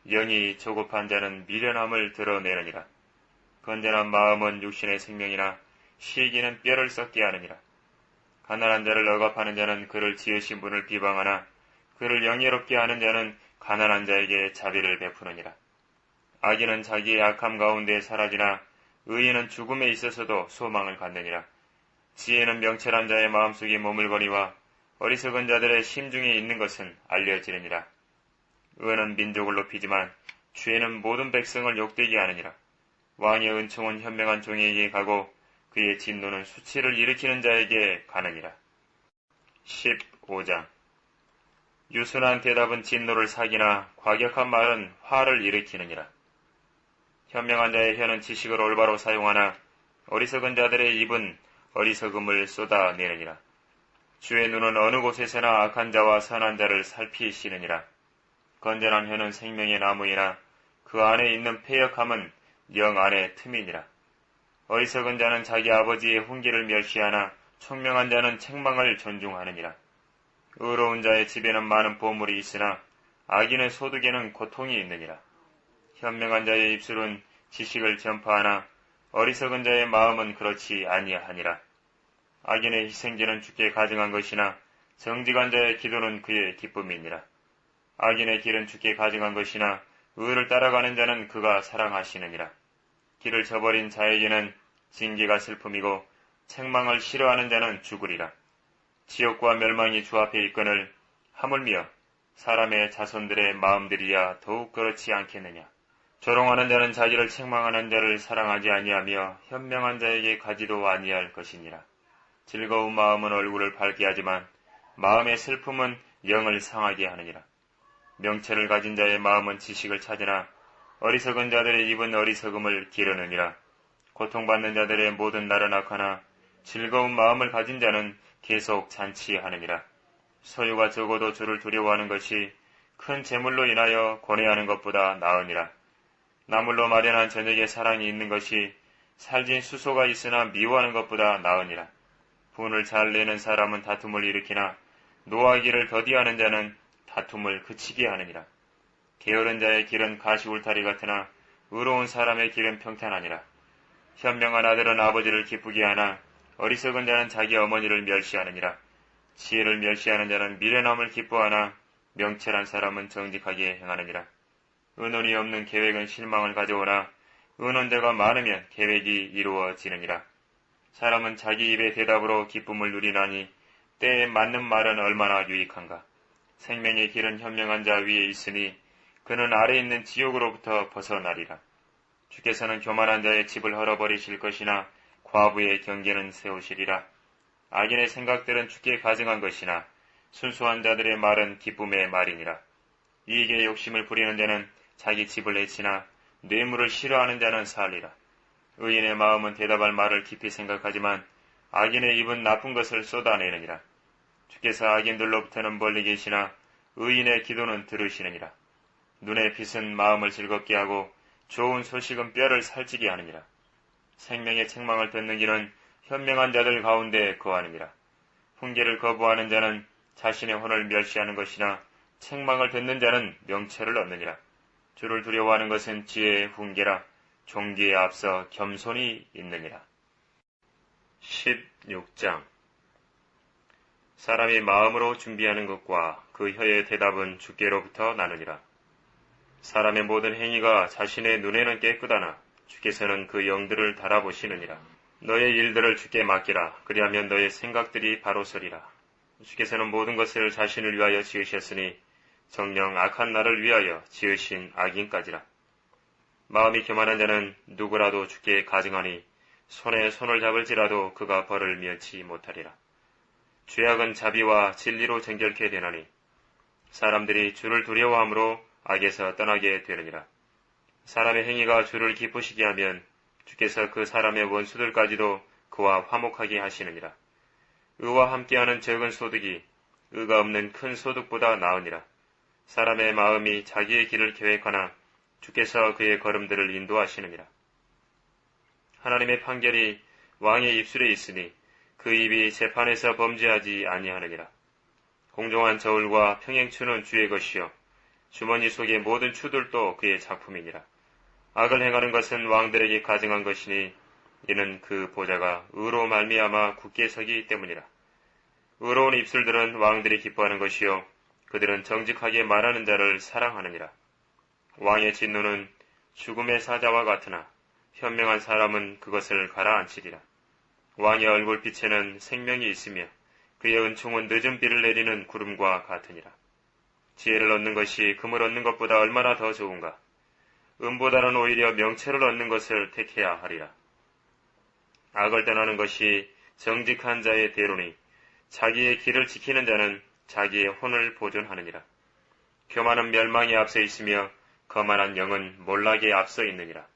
영이 조급한 자는 미련함을 드러내느니라. 건전한 마음은 육신의 생명이나 시기는 뼈를 썩게 하느니라. 가난한 자를 억압하는 자는 그를 지으신 분을 비방하나 그를 영예롭게 하는 자는 가난한 자에게 자비를 베푸느니라. 악인은 자기의 악함 가운데 사라지나 의인은 죽음에 있어서도 소망을 갖느니라. 지혜는 명철한 자의 마음속에 머물거니와 어리석은 자들의 심중에 있는 것은 알려지느니라. 의는 민족을 높이지만 죄는 모든 백성을 욕되게 하느니라. 왕의 은총은 현명한 종에게 가고 그의 진노는 수치를 일으키는 자에게 가느니라. 15장. 유순한 대답은 진노를 사기나 과격한 말은 화를 일으키느니라. 현명한 자의 혀는 지식을 올바로 사용하나 어리석은 자들의 입은 어리석음을 쏟아내느니라. 주의 눈은 어느 곳에서나 악한 자와 선한 자를 살피시느니라. 건전한 혀는 생명의 나무이나 그 안에 있는 패역함은 영 안의 틈이니라. 어리석은 자는 자기 아버지의 훈계를 멸시하나 총명한 자는 책망을 존중하느니라. 의로운 자의 집에는 많은 보물이 있으나 악인의 소득에는 고통이 있느니라. 현명한 자의 입술은 지식을 전파하나 어리석은 자의 마음은 그렇지 아니하니라. 악인의 희생제는 주께 가증한 것이나 정직한 자의 기도는 그의 기쁨이니라. 악인의 길은 주께 가증한 것이나 의를 따라가는 자는 그가 사랑하시느니라. 길을 저버린 자에게는 징계가 슬픔이고 책망을 싫어하는 자는 죽으리라. 지옥과 멸망이 주 앞에 있거늘 하물며 사람의 자손들의 마음들이야 더욱 그렇지 않겠느냐. 조롱하는 자는 자기를 책망하는 자를 사랑하지 아니하며 현명한 자에게 가지도 아니할 것이니라. 즐거운 마음은 얼굴을 밝게 하지만 마음의 슬픔은 영을 상하게 하느니라. 명철을 가진 자의 마음은 지식을 찾으나 어리석은 자들의 입은 어리석음을 기르느니라. 고통받는 자들의 모든 날은 악하나 즐거운 마음을 가진 자는 계속 잔치하느니라. 소유가 적어도 주를 두려워하는 것이 큰 재물로 인하여 고뇌하는 것보다 나으니라. 나물로 마련한 저녁에 사랑이 있는 것이 살진 수소가 있으나 미워하는 것보다 나으니라. 분을 잘 내는 사람은 다툼을 일으키나 노하기를 더디하는 자는 다툼을 그치게 하느니라. 게으른 자의 길은 가시 울타리 같으나 의로운 사람의 길은 평탄하니라. 현명한 아들은 아버지를 기쁘게 하나 어리석은 자는 자기 어머니를 멸시하느니라. 지혜를 멸시하는 자는 미련함을 기뻐하나 명철한 사람은 정직하게 행하느니라. 의논이 없는 계획은 실망을 가져오나 의논자가 많으면 계획이 이루어지느니라. 사람은 자기 입의 대답으로 기쁨을 누리나니 때에 맞는 말은 얼마나 유익한가. 생명의 길은 현명한 자 위에 있으니 그는 아래 있는 지옥으로부터 벗어나리라. 주께서는 교만한 자의 집을 헐어버리실 것이나 과부의 경계는 세우시리라. 악인의 생각들은 주께 가증한 것이나 순수한 자들의 말은 기쁨의 말이니라. 이익에 욕심을 부리는 자는 자기 집을 해치나 뇌물을 싫어하는 자는 살리라. 의인의 마음은 대답할 말을 깊이 생각하지만 악인의 입은 나쁜 것을 쏟아내느니라. 주께서 악인들로부터는 멀리 계시나 의인의 기도는 들으시느니라. 눈의 빛은 마음을 즐겁게 하고 좋은 소식은 뼈를 살찌게 하느니라. 생명의 책망을 듣는 이는 현명한 자들 가운데 거하느니라. 훈계를 거부하는 자는 자신의 혼을 멸시하는 것이나 책망을 듣는 자는 명철을 얻느니라. 주를 두려워하는 것은 지혜의 훈계라. 종기에 앞서 겸손이 있느니라. 16장 사람이 마음으로 준비하는 것과 그 혀의 대답은 주께로부터 나느니라. 사람의 모든 행위가 자신의 눈에는 깨끗하나 주께서는 그 영들을 달아보시느니라. 너의 일들을 주께 맡기라. 그리하면 너의 생각들이 바로 서리라. 주께서는 모든 것을 자신을 위하여 지으셨으니 정녕 악한 나를 위하여 지으신 악인까지라. 마음이 교만한 자는 누구라도 주께 가증하니 손에 손을 잡을지라도 그가 벌을 면치 못하리라. 죄악은 자비와 진리로 정결케 되나니 사람들이 주를 두려워함으로 악에서 떠나게 되느니라. 사람의 행위가 주를 기쁘시게 하면 주께서 그 사람의 원수들까지도 그와 화목하게 하시느니라. 의와 함께하는 적은 소득이 의가 없는 큰 소득보다 나으니라. 사람의 마음이 자기의 길을 계획하나 주께서 그의 걸음들을 인도하시느니라. 하나님의 판결이 왕의 입술에 있으니 그 입이 재판에서 범죄하지 아니하느니라. 공정한 저울과 평행추는 주의 것이요 주머니 속의 모든 추들도 그의 작품이니라. 악을 행하는 것은 왕들에게 가증한 것이니 이는 그 보좌가 의로 말미암아 굳게 서기 때문이라. 의로운 입술들은 왕들이 기뻐하는 것이요 그들은 정직하게 말하는 자를 사랑하느니라. 왕의 진노는 죽음의 사자와 같으나 현명한 사람은 그것을 가라앉히리라. 왕의 얼굴빛에는 생명이 있으며 그의 은총은 늦은 비를 내리는 구름과 같으니라. 지혜를 얻는 것이 금을 얻는 것보다 얼마나 더 좋은가. 은보다는 오히려 명철을 얻는 것을 택해야 하리라. 악을 떠나는 것이 정직한 자의 대로니 자기의 길을 지키는 자는 자기의 혼을 보존하느니라. 교만은 멸망에 앞서 있으며 거만한 영은 몰락에 앞서 있느니라.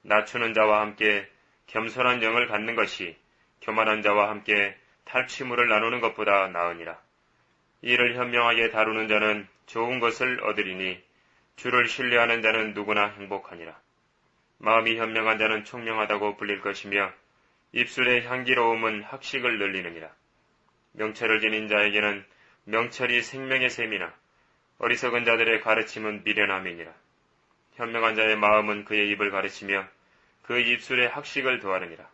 낮추는 자와 함께 겸손한 영을 갖는 것이 교만한 자와 함께 탈취물을 나누는 것보다 나으니라. 이를 현명하게 다루는 자는 좋은 것을 얻으리니 주를 신뢰하는 자는 누구나 행복하니라. 마음이 현명한 자는 총명하다고 불릴 것이며 입술의 향기로움은 학식을 늘리느니라. 명철을 지닌 자에게는 명철이 생명의 셈이나 어리석은 자들의 가르침은 미련함이니라. 현명한 자의 마음은 그의 입을 가르치며 그 입술에 학식을 더하느니라.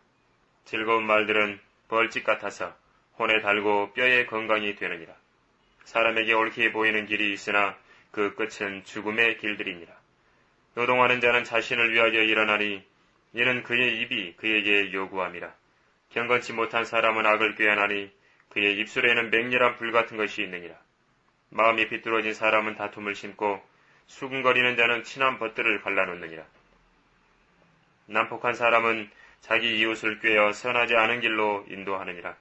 즐거운 말들은 벌집 같아서 혼에 달고 뼈에 건강이 되느니라. 사람에게 옳게 보이는 길이 있으나 그 끝은 죽음의 길들이니라. 노동하는 자는 자신을 위하여 일어나니 이는 그의 입이 그에게 요구함이라. 경건치 못한 사람은 악을 꾀하나니 그의 입술에는 맹렬한 불 같은 것이 있느니라. 마음이 비뚤어진 사람은 다툼을 심고 수군거리는 자는 친한 벗들을 갈라놓느니라. 난폭한 사람은 자기 이웃을 꾀어 선하지 않은 길로 인도하느니라.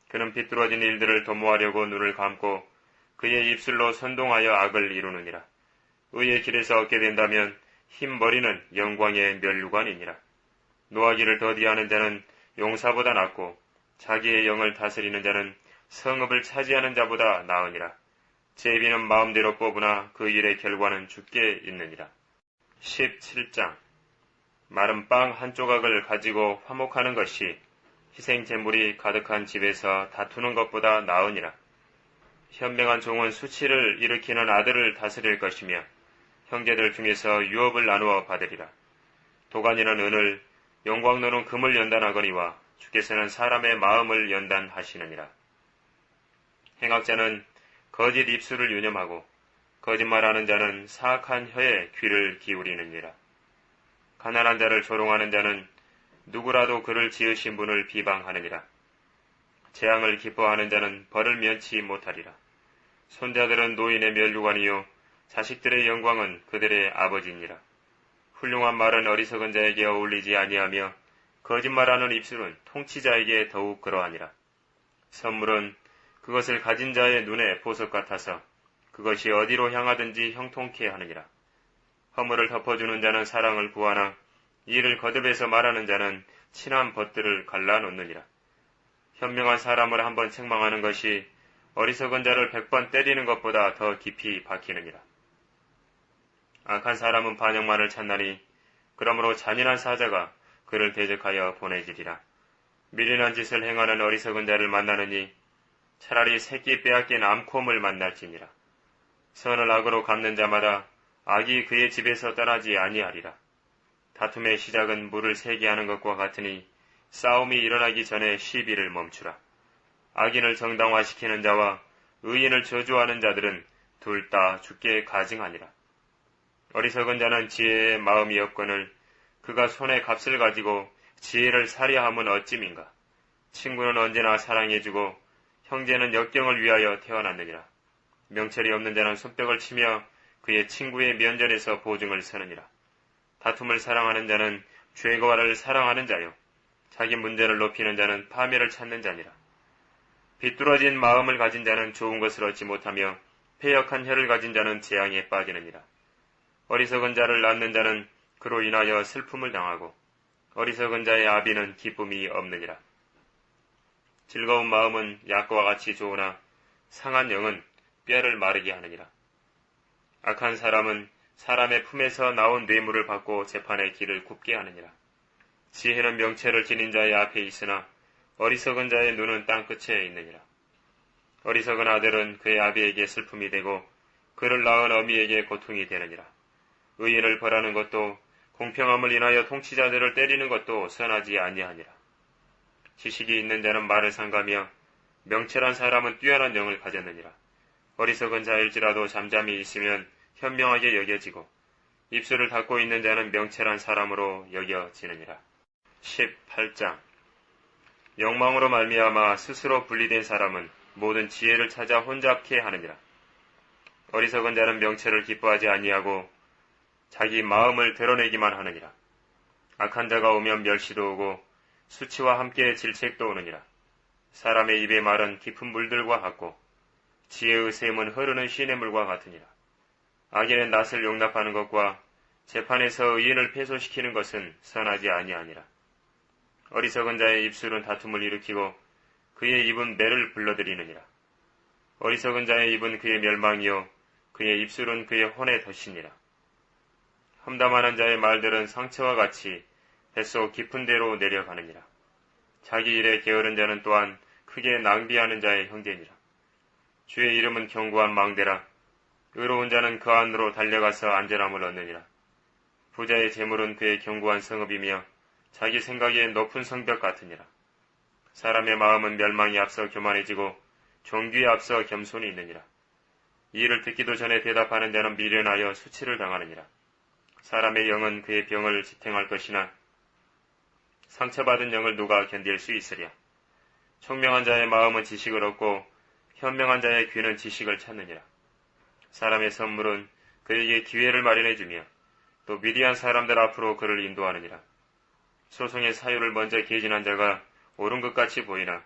그는 비뚤어진 일들을 도모하려고 눈을 감고 그의 입술로 선동하여 악을 이루느니라. 의의 길에서 얻게 된다면 흰머리는 영광의 면류관이니라. 노하기를 더디하는 자는 용사보다 낫고 자기의 영을 다스리는 자는 성읍을 차지하는 자보다 나으니라. 제비는 마음대로 뽑으나 그 일의 결과는 죽게 있느니라. 17장 마른 빵 한 조각을 가지고 화목하는 것이 희생제물이 가득한 집에서 다투는 것보다 나으니라. 현명한 종은 수치를 일으키는 아들을 다스릴 것이며 형제들 중에서 유업을 나누어 받으리라. 도가니는 은을, 영광로는 금을 연단하거니와 주께서는 사람의 마음을 연단하시느니라. 행악자는 거짓 입술을 유념하고 거짓말하는 자는 사악한 혀에 귀를 기울이느니라. 가난한 자를 조롱하는 자는 누구라도 그를 지으신 분을 비방하느니라. 재앙을 기뻐하는 자는 벌을 면치 못하리라. 손자들은 노인의 면류관이요 자식들의 영광은 그들의 아버지니라. 훌륭한 말은 어리석은 자에게 어울리지 아니하며 거짓말하는 입술은 통치자에게 더욱 그러하니라. 선물은 그것을 가진 자의 눈에 보석 같아서 그것이 어디로 향하든지 형통케 하느니라. 허물을 덮어주는 자는 사랑을 구하나 이를 거듭해서 말하는 자는 친한 벗들을 갈라놓느니라. 현명한 사람을 한번 책망하는 것이 어리석은 자를 100번 때리는 것보다 더 깊이 박히느니라. 악한 사람은 반역만을 찾나니 그러므로 잔인한 사자가 그를 대적하여 보내지리라. 미련한 짓을 행하는 어리석은 자를 만나느니 차라리 새끼 빼앗긴 암콤을 만날지니라. 선을 악으로 갚는 자마다 악이 그의 집에서 떠나지 아니하리라. 다툼의 시작은 물을 새게 하는 것과 같으니 싸움이 일어나기 전에 시비를 멈추라. 악인을 정당화시키는 자와 의인을 저주하는 자들은 둘 다 죽게 가증하니라. 어리석은 자는 지혜의 마음이 없거늘 그가 손에 값을 가지고 지혜를 사려함은 어찌민가. 친구는 언제나 사랑해주고 형제는 역경을 위하여 태어났느니라. 명철이 없는 자는 손뼉을 치며 그의 친구의 면전에서 보증을 서느니라. 다툼을 사랑하는 자는 죄과를 사랑하는 자요 자기 문제를 높이는 자는 파멸을 찾는 자니라. 비뚤어진 마음을 가진 자는 좋은 것을 얻지 못하며 패역한 혀를 가진 자는 재앙에 빠지느니라. 어리석은 자를 낳는 자는 그로 인하여 슬픔을 당하고 어리석은 자의 아비는 기쁨이 없느니라. 즐거운 마음은 약과 같이 좋으나 상한 영은 뼈를 마르게 하느니라. 악한 사람은 사람의 품에서 나온 뇌물을 받고 재판의 길을 굽게 하느니라. 지혜는 명철을 지닌 자의 앞에 있으나 어리석은 자의 눈은 땅끝에 있느니라. 어리석은 아들은 그의 아비에게 슬픔이 되고 그를 낳은 어미에게 고통이 되느니라. 의인을 벌하는 것도 공평함을 인하여 통치자들을 때리는 것도 선하지 아니하니라. 지식이 있는 자는 말을 삼가며 명철한 사람은 뛰어난 영을 가졌느니라. 어리석은 자일지라도 잠잠히 있으면 현명하게 여겨지고 입술을 닫고 있는 자는 명철한 사람으로 여겨지느니라. 18장 욕망으로 말미암아 스스로 분리된 사람은 모든 지혜를 찾아 혼잡케 하느니라. 어리석은 자는 명철을 기뻐하지 아니하고 자기 마음을 드러내기만 하느니라. 악한 자가 오면 멸시도 오고 수치와 함께 질책도 오느니라. 사람의 입의 말은 깊은 물들과 같고 지혜의 샘은 흐르는 시냇물과 같으니라. 악인의 낯을 용납하는 것과 재판에서 의인을 패소시키는 것은 선하지 아니하니라. 어리석은 자의 입술은 다툼을 일으키고 그의 입은 매를 불러들이느니라. 어리석은 자의 입은 그의 멸망이요 그의 입술은 그의 혼의 덫이니라. 험담하는 자의 말들은 상처와 같이 뱃속 깊은 데로 내려가느니라. 자기 일에 게으른 자는 또한 크게 낭비하는 자의 형제니라. 주의 이름은 견고한 망대라. 의로운 자는 그 안으로 달려가서 안전함을 얻느니라. 부자의 재물은 그의 견고한 성읍이며 자기 생각에 높은 성벽 같으니라. 사람의 마음은 멸망이 앞서 교만해지고 종귀에 앞서 겸손이 있느니라. 이 일을 듣기도 전에 대답하는 자는 미련하여 수치를 당하느니라. 사람의 영은 그의 병을 지탱할 것이나 상처받은 영을 누가 견딜 수 있으랴. 총명한 자의 마음은 지식을 얻고 현명한 자의 귀는 지식을 찾느니라. 사람의 선물은 그에게 기회를 마련해주며 또 미디한 사람들 앞으로 그를 인도하느니라. 소송의 사유를 먼저 개진한 자가 옳은 것 같이 보이나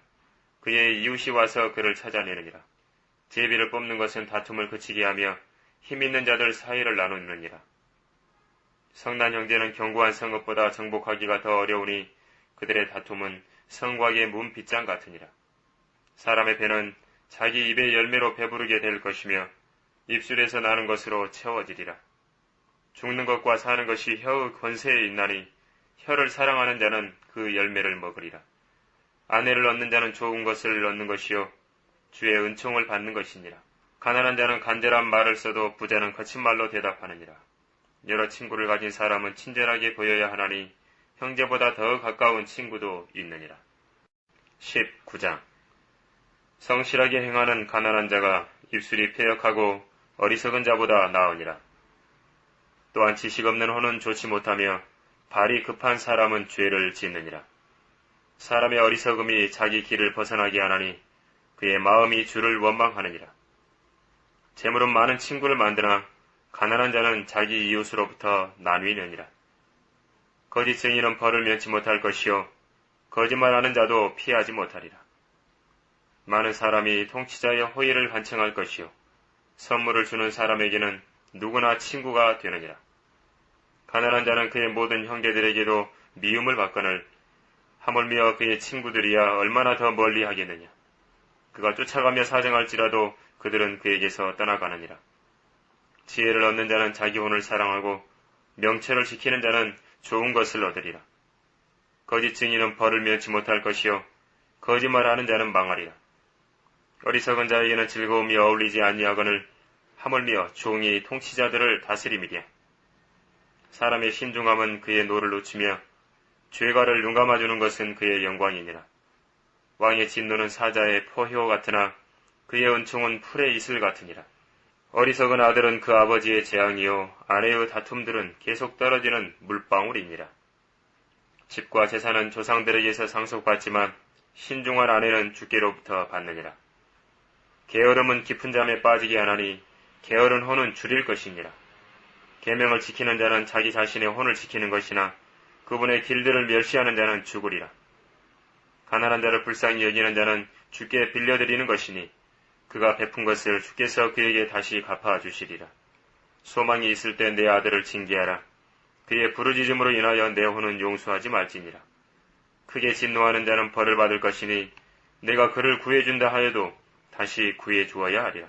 그의 이웃이 와서 그를 찾아내느니라. 제비를 뽑는 것은 다툼을 그치게 하며 힘있는 자들 사이를 나누느니라. 성난 형제는 견고한 성읍보다 정복하기가 더 어려우니 그들의 다툼은 성곽의 문 빗장 같으니라. 사람의 배는 자기 입의 열매로 배부르게 될 것이며 입술에서 나는 것으로 채워지리라. 죽는 것과 사는 것이 혀의 권세에 있나니 혀를 사랑하는 자는 그 열매를 먹으리라. 아내를 얻는 자는 좋은 것을 얻는 것이요 주의 은총을 받는 것이니라. 가난한 자는 간절한 말을 써도 부자는 거친 말로 대답하느니라. 여러 친구를 가진 사람은 친절하게 보여야 하나니 형제보다 더 가까운 친구도 있느니라. 19장. 성실하게 행하는 가난한 자가 입술이 패역하고 어리석은 자보다 나으니라. 또한 지식 없는 혼은 좋지 못하며 발이 급한 사람은 죄를 짓느니라. 사람의 어리석음이 자기 길을 벗어나게 하나니 그의 마음이 주를 원망하느니라. 재물은 많은 친구를 만드나 가난한 자는 자기 이웃으로부터 나뉘느니라. 거짓 증인은 벌을 면치 못할 것이요 거짓말하는 자도 피하지 못하리라. 많은 사람이 통치자의 호의를 간청할 것이요 선물을 주는 사람에게는 누구나 친구가 되느니라. 가난한 자는 그의 모든 형제들에게도 미움을 받거늘 하물며 그의 친구들이야 얼마나 더 멀리 하겠느냐. 그가 쫓아가며 사정할지라도 그들은 그에게서 떠나가느니라. 지혜를 얻는 자는 자기 혼을 사랑하고 명철을 지키는 자는 좋은 것을 얻으리라. 거짓 증인은 벌을 면치 못할 것이요 거짓말하는 자는 망하리라. 어리석은 자에게는 즐거움이 어울리지 아니하거늘 하물며 종이 통치자들을 다스림이랴. 사람의 신중함은 그의 노를 놓치며 죄가를 눈감아주는 것은 그의 영광이니라. 왕의 진노는 사자의 포효 같으나 그의 은총은 풀의 이슬 같으니라. 어리석은 아들은 그 아버지의 재앙이요 아내의 다툼들은 계속 떨어지는 물방울이니라. 집과 재산은 조상들에게서 상속받지만 신중한 아내는 주께로부터 받느니라. 게으름은 깊은 잠에 빠지게 하나니 게으른 혼은 줄일 것이니라. 계명을 지키는 자는 자기 자신의 혼을 지키는 것이나 그분의 길들을 멸시하는 자는 죽으리라. 가난한 자를 불쌍히 여기는 자는 주께 빌려드리는 것이니 그가 베푼 것을 주께서 그에게 다시 갚아주시리라. 소망이 있을 때 내 아들을 징계하라. 그의 부르짖음으로 인하여 내 혼은 용서하지 말지니라. 크게 진노하는 자는 벌을 받을 것이니 내가 그를 구해준다 하여도 다시 구해주어야 하리라.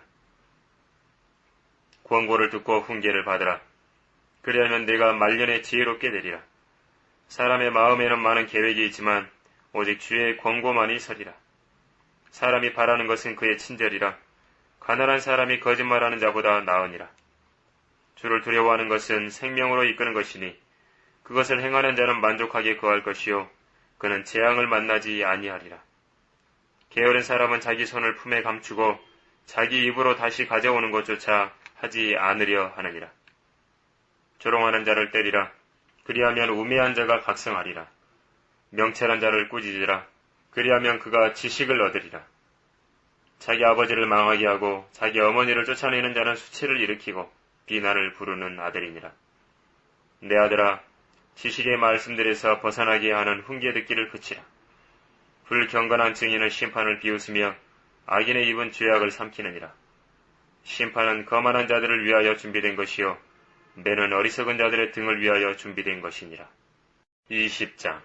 권고를 듣고 훈계를 받으라. 그리하면 내가 말년에 지혜롭게 되리라. 사람의 마음에는 많은 계획이 있지만 오직 주의 권고만이 서리라. 사람이 바라는 것은 그의 친절이라. 가난한 사람이 거짓말하는 자보다 나으니라. 주를 두려워하는 것은 생명으로 이끄는 것이니 그것을 행하는 자는 만족하게 거할 것이요 그는 재앙을 만나지 아니하리라. 게으른 사람은 자기 손을 품에 감추고 자기 입으로 다시 가져오는 것조차 하지 않으려 하느니라. 조롱하는 자를 때리라. 그리하면 우매한 자가 각성하리라. 명철한 자를 꾸짖으라. 그리하면 그가 지식을 얻으리라. 자기 아버지를 망하게 하고 자기 어머니를 쫓아내는 자는 수치를 일으키고 비난을 부르는 아들이니라. 내 아들아, 지식의 말씀들에서 벗어나게 하는 훈계 듣기를 그치라. 불경건한 증인은 심판을 비웃으며 악인의 입은 죄악을 삼키느니라. 심판은 거만한 자들을 위하여 준비된 것이요 매는 어리석은 자들의 등을 위하여 준비된 것이니라. 20장.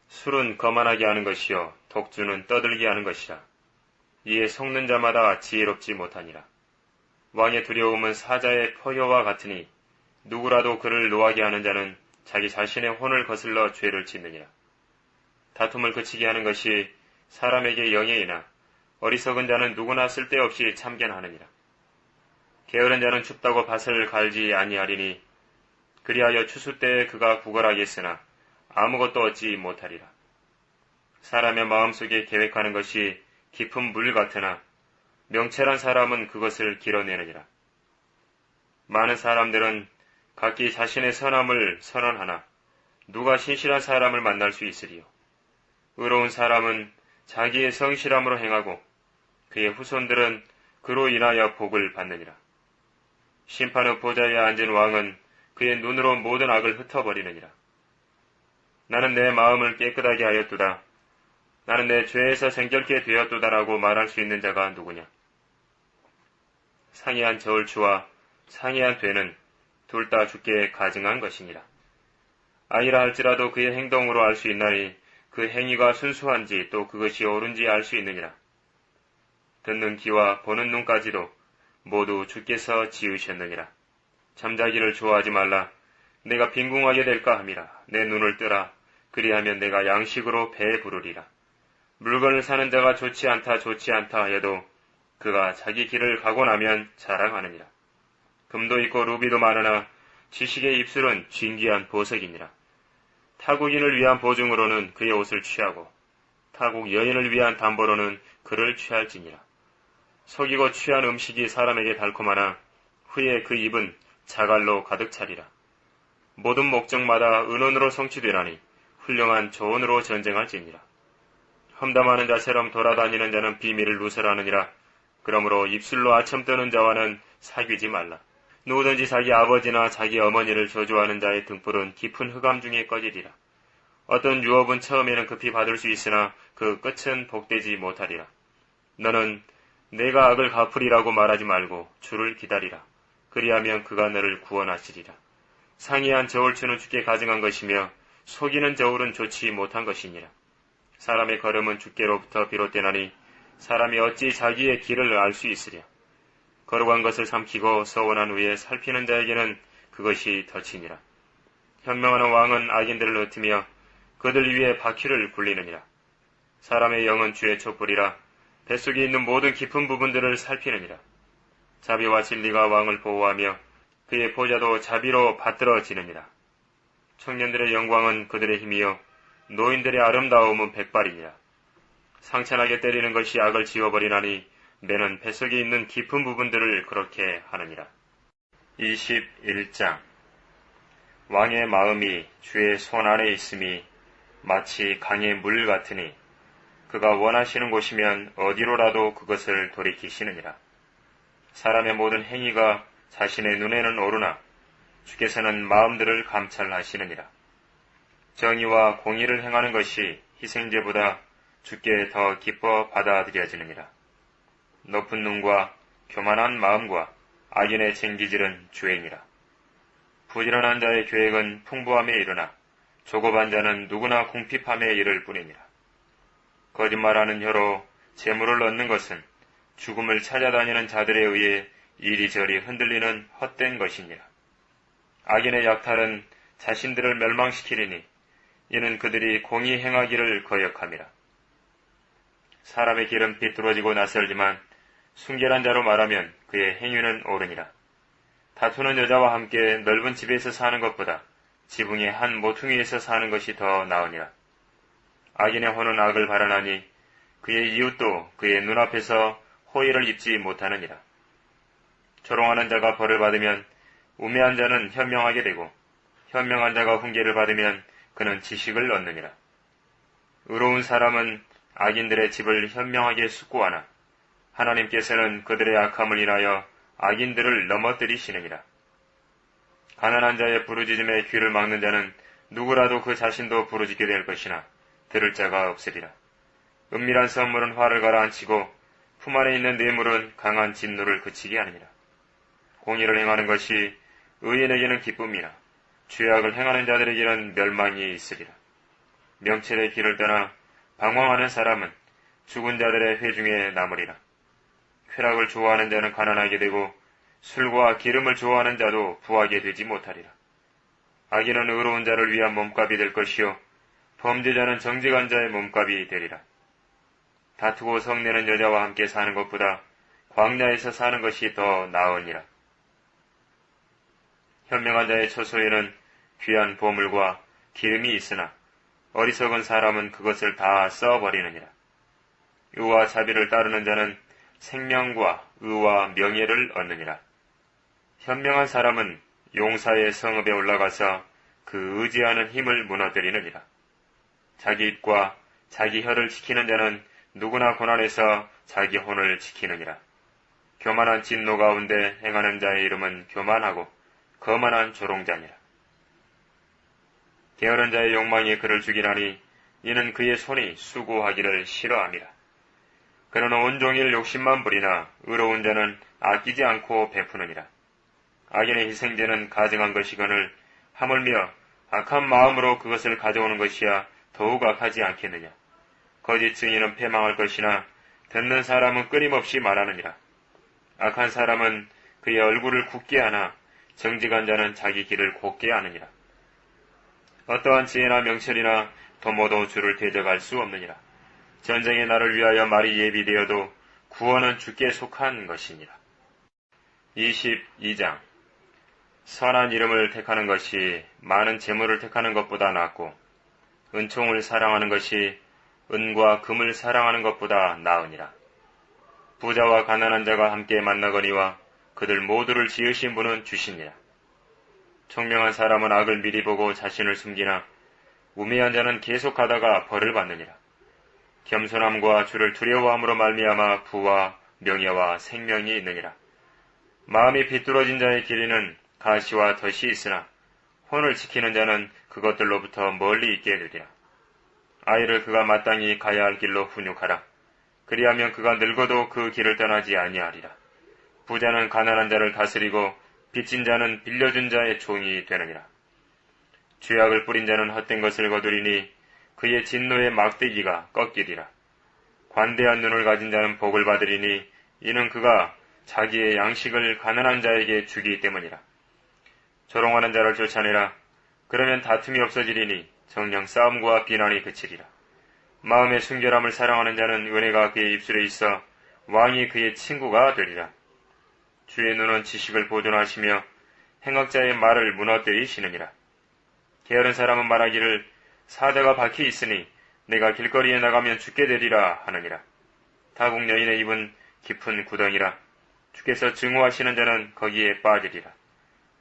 술은 거만하게 하는 것이요 독주는 떠들게 하는 것이라. 이에 속는 자마다 지혜롭지 못하니라. 왕의 두려움은 사자의 포효와 같으니 누구라도 그를 노하게 하는 자는 자기 자신의 혼을 거슬러 죄를 짓느니라. 다툼을 그치게 하는 것이 사람에게 영예이나 어리석은 자는 누구나 쓸데없이 참견하느니라. 게으른 자는 춥다고 밭을 갈지 아니하리니 그리하여 추수 때에 그가 구걸하겠으나 아무것도 얻지 못하리라. 사람의 마음속에 계획하는 것이 깊은 물 같으나 명철한 사람은 그것을 길어내느니라. 많은 사람들은 각기 자신의 선함을 선언하나 누가 신실한 사람을 만날 수 있으리요. 의로운 사람은 자기의 성실함으로 행하고 그의 후손들은 그로 인하여 복을 받느니라. 심판의 보좌에 앉은 왕은 그의 눈으로 모든 악을 흩어버리느니라. 나는 내 마음을 깨끗하게 하였도다. 나는 내 죄에서 정결케 되었도다라고 말할 수 있는 자가 누구냐? 상이한 저울추와 상이한 되는 둘 다 주께 가증한 것이니라. 아이라 할지라도 그의 행동으로 알 수 있나니 그 행위가 순수한지 또 그것이 옳은지 알 수 있느니라. 듣는 귀와 보는 눈까지도 모두 주께서 지으셨느니라. 잠자기를 좋아하지 말라. 내가 빈궁하게 될까 함이라. 내 눈을 뜨라. 그리하면 내가 양식으로 배에 부르리라. 물건을 사는 자가 좋지 않다 하여도 그가 자기 길을 가고 나면 자랑하느니라. 금도 있고 루비도 많으나 지식의 입술은 진귀한 보석이니라. 타국인을 위한 보증으로는 그의 옷을 취하고 타국 여인을 위한 담보로는 그를 취할지니라. 속이고 취한 음식이 사람에게 달콤하나 후에 그 입은 자갈로 가득 차리라. 모든 목적마다 은원으로 성취되나니 훌륭한 조언으로 전쟁할지니라. 험담하는 자처럼 돌아다니는 자는 비밀을 누설하느니라. 그러므로 입술로 아첨 떠는 자와는 사귀지 말라. 누구든지 자기 아버지나 자기 어머니를 저주하는 자의 등불은 깊은 흑암 중에 꺼지리라. 어떤 유업은 처음에는 급히 받을 수 있으나 그 끝은 복되지 못하리라. 너는 내가 악을 갚으리라고 말하지 말고 주를 기다리라. 그리하면 그가 너를 구원하시리라. 상이한 저울추는 주께 가증한 것이며 속이는 저울은 좋지 못한 것이니라. 사람의 걸음은 주께로부터 비롯되나니 사람이 어찌 자기의 길을 알 수 있으랴. 거룩한 것을 삼키고 서원한 후에 살피는 자에게는 그것이 덫이니라. 현명하는 왕은 악인들을 흩으며 그들 위에 바퀴를 굴리느니라. 사람의 영은 주의 촛불이라. 뱃속에 있는 모든 깊은 부분들을 살피느니라. 자비와 진리가 왕을 보호하며 그의 보좌도 자비로 받들어지느니라. 청년들의 영광은 그들의 힘이요 노인들의 아름다움은 백발이니라. 상처나게 때리는 것이 악을 지워버리나니 매는 뱃속에 있는 깊은 부분들을 그렇게 하느니라. 21장. 왕의 마음이 주의 손 안에 있음이 마치 강의 물 같으니 그가 원하시는 곳이면 어디로라도 그것을 돌이키시느니라. 사람의 모든 행위가 자신의 눈에는 오르나 주께서는 마음들을 감찰하시느니라. 정의와 공의를 행하는 것이 희생제보다 주께 더 기뻐 받아들여지느니라. 높은 눈과 교만한 마음과 악인의 쟁기질은 주행이라. 부지런한 자의 계획은 풍부함에 이르나 조급한 자는 누구나 궁핍함에 이를 뿐이니라. 거짓말하는 혀로 재물을 얻는 것은 죽음을 찾아다니는 자들에 의해 이리저리 흔들리는 헛된 것이니라. 악인의 약탈은 자신들을 멸망시키리니 이는 그들이 공의 행하기를 거역함이라. 사람의 길은 비뚤어지고 낯설지만 순결한 자로 말하면 그의 행위는 옳으니라. 다투는 여자와 함께 넓은 집에서 사는 것보다 지붕의 한 모퉁이에서 사는 것이 더 나으니라. 악인의 혼은 악을 발언하니 그의 이웃도 그의 눈앞에서 호의를 입지 못하느니라. 조롱하는 자가 벌을 받으면 우매한 자는 현명하게 되고 현명한 자가 훈계를 받으면 그는 지식을 얻느니라. 의로운 사람은 악인들의 집을 현명하게 숙고하나 하나님께서는 그들의 악함을 인하여 악인들을 넘어뜨리시느니라. 가난한 자의 부르짖음에 귀를 막는 자는 누구라도 그 자신도 부르짖게 될 것이나 들을 자가 없으리라. 은밀한 선물은 화를 가라앉히고 품 안에 있는 뇌물은 강한 진노를 그치게 하느니라. 공의를 행하는 것이 의인에게는 기쁨이나 죄악을 행하는 자들에게는 멸망이 있으리라. 명철의 길을 떠나 방황하는 사람은 죽은 자들의 회중에 남으리라. 쾌락을 좋아하는 자는 가난하게 되고 술과 기름을 좋아하는 자도 부하게 되지 못하리라. 악인은 의로운 자를 위한 몸값이 될 것이요 범죄자는 정직한 자의 몸값이 되리라. 다투고 성내는 여자와 함께 사는 것보다 광야에서 사는 것이 더 나으니라. 현명한 자의 처소에는 귀한 보물과 기름이 있으나 어리석은 사람은 그것을 다 써버리느니라. 의와 자비를 따르는 자는 생명과 의와 명예를 얻느니라. 현명한 사람은 용사의 성읍에 올라가서 그 의지하는 힘을 무너뜨리느니라. 자기 입과 자기 혀를 지키는 자는 누구나 고난에서 자기 혼을 지키느니라. 교만한 진노 가운데 행하는 자의 이름은 교만하고 거만한 조롱자니라. 게으른 자의 욕망이 그를 죽이나니 이는 그의 손이 수고하기를 싫어함이라. 그는 온종일 욕심만 부리나 의로운 자는 아끼지 않고 베푸느니라. 악인의 희생제는 가증한 것이거늘 하물며 악한 마음으로 그것을 가져오는 것이야 더욱 악하지 않겠느냐. 거짓 증인은 패망할 것이나 듣는 사람은 끊임없이 말하느니라. 악한 사람은 그의 얼굴을 굳게 하나 정직한 자는 자기 길을 곧게 하느니라. 어떠한 지혜나 명철이나 도모도 주를 대적할 수 없느니라. 전쟁의 날을 위하여 말이 예비되어도 구원은 주께 속한 것이니라. 22장. 선한 이름을 택하는 것이 많은 재물을 택하는 것보다 낫고 은총을 사랑하는 것이 은과 금을 사랑하는 것보다 나으니라. 부자와 가난한 자가 함께 만나거니와 그들 모두를 지으신 분은 주시니라. 총명한 사람은 악을 미리 보고 자신을 숨기나 우매한 자는 계속하다가 벌을 받느니라. 겸손함과 주를 두려워함으로 말미암아 부와 명예와 생명이 있느니라. 마음이 비뚤어진 자의 길이는 가시와 덫이 있으나 혼을 지키는 자는 그것들로부터 멀리 있게 되리라. 아이를 그가 마땅히 가야 할 길로 훈육하라. 그리하면 그가 늙어도 그 길을 떠나지 아니하리라. 부자는 가난한 자를 다스리고 빚진 자는 빌려준 자의 종이 되느니라. 죄악을 뿌린 자는 헛된 것을 거두리니 그의 진노의 막대기가 꺾이리라. 관대한 눈을 가진 자는 복을 받으리니 이는 그가 자기의 양식을 가난한 자에게 주기 때문이라. 조롱하는 자를 쫓아내라. 그러면 다툼이 없어지리니 정녕 싸움과 비난이 그치리라. 마음의 순결함을 사랑하는 자는 은혜가 그의 입술에 있어 왕이 그의 친구가 되리라. 주의 눈은 지식을 보존하시며 행악자의 말을 무너뜨리시느니라. 게으른 사람은 말하기를 사대가 박히 있으니 내가 길거리에 나가면 죽게 되리라 하느니라. 타국 여인의 입은 깊은 구덩이라. 주께서 증오하시는 자는 거기에 빠지리라.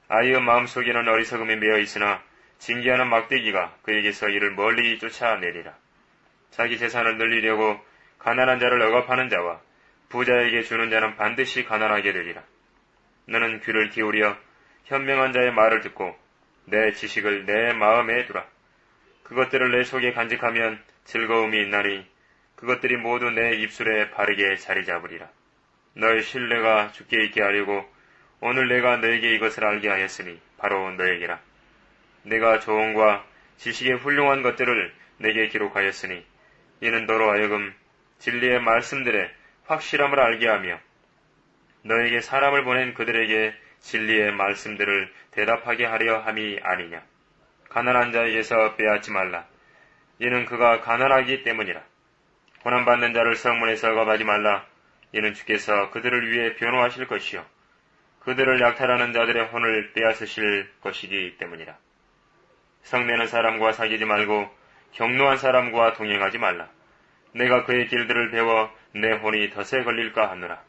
아이의 마음속에는 어리석음이 매여 있으나 징계하는 막대기가 그에게서 이를 멀리 쫓아내리라. 자기 재산을 늘리려고 가난한 자를 억압하는 자와 부자에게 주는 자는 반드시 가난하게 되리라. 너는 귀를 기울여 현명한 자의 말을 듣고 내 지식을 내 마음에 두라. 그것들을 내 속에 간직하면 즐거움이 있나니 그것들이 모두 내 입술에 바르게 자리 잡으리라. 너의 신뢰가 주께 있게 하려고 오늘 내가 너에게 이것을 알게 하였으니 바로 너에게라. 내가 조언과 지식의 훌륭한 것들을 내게 기록하였으니 이는 너로 하여금 진리의 말씀들의 확실함을 알게 하며 너에게 사람을 보낸 그들에게 진리의 말씀들을 대답하게 하려 함이 아니냐. 가난한 자에게서 빼앗지 말라. 이는 그가 가난하기 때문이라. 고난받는 자를 성문에서 억압하지 말라. 이는 주께서 그들을 위해 변호하실 것이요 그들을 약탈하는 자들의 혼을 빼앗으실 것이기 때문이라. 성내는 사람과 사귀지 말고 경노한 사람과 동행하지 말라. 내가 그의 길들을 배워 내 혼이 덫에 걸릴까 하노라.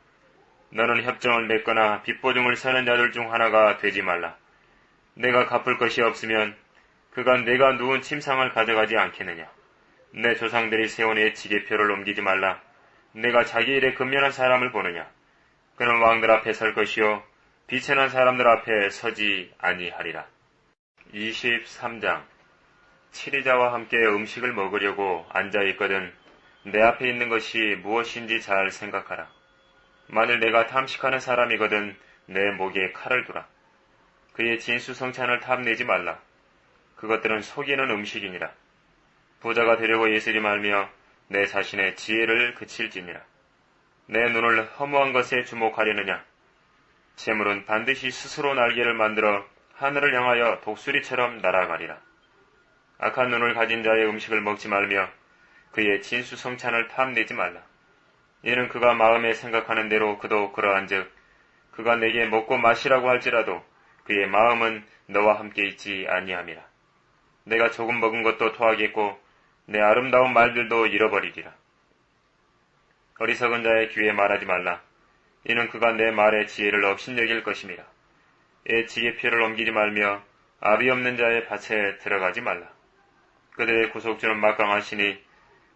너는 협정을 맺거나 빚보증을 서는 자들 중 하나가 되지 말라. 내가 갚을 것이 없으면 그가 내가 누운 침상을 가져가지 않겠느냐. 내 조상들이 세운 지계표를 옮기지 말라. 내가 자기 일에 근면한 사람을 보느냐. 그는 왕들 앞에 설 것이요 비천한 사람들 앞에 서지 아니하리라. 23장. 치리자와 함께 음식을 먹으려고 앉아있거든 내 앞에 있는 것이 무엇인지 잘 생각하라. 만일 내가 탐식하는 사람이거든 내 목에 칼을 두라. 그의 진수성찬을 탐내지 말라. 그것들은 속이는 음식이니라. 부자가 되려고 애쓰지 말며 내 자신의 지혜를 그칠지니라. 내 눈을 허무한 것에 주목하려느냐. 재물은 반드시 스스로 날개를 만들어 하늘을 향하여 독수리처럼 날아가리라. 악한 눈을 가진 자의 음식을 먹지 말며 그의 진수성찬을 탐내지 말라. 이는 그가 마음에 생각하는 대로 그도 그러한즉 그가 내게 먹고 마시라고 할지라도 그의 마음은 너와 함께 있지 아니함이라. 내가 조금 먹은 것도 토하겠고 내 아름다운 말들도 잃어버리리라. 어리석은 자의 귀에 말하지 말라. 이는 그가 내 말의 지혜를 업신여길 것임이라. 애치의 표를 옮기지 말며 아비 없는 자의 밭에 들어가지 말라. 그들의 구속주는 막강하시니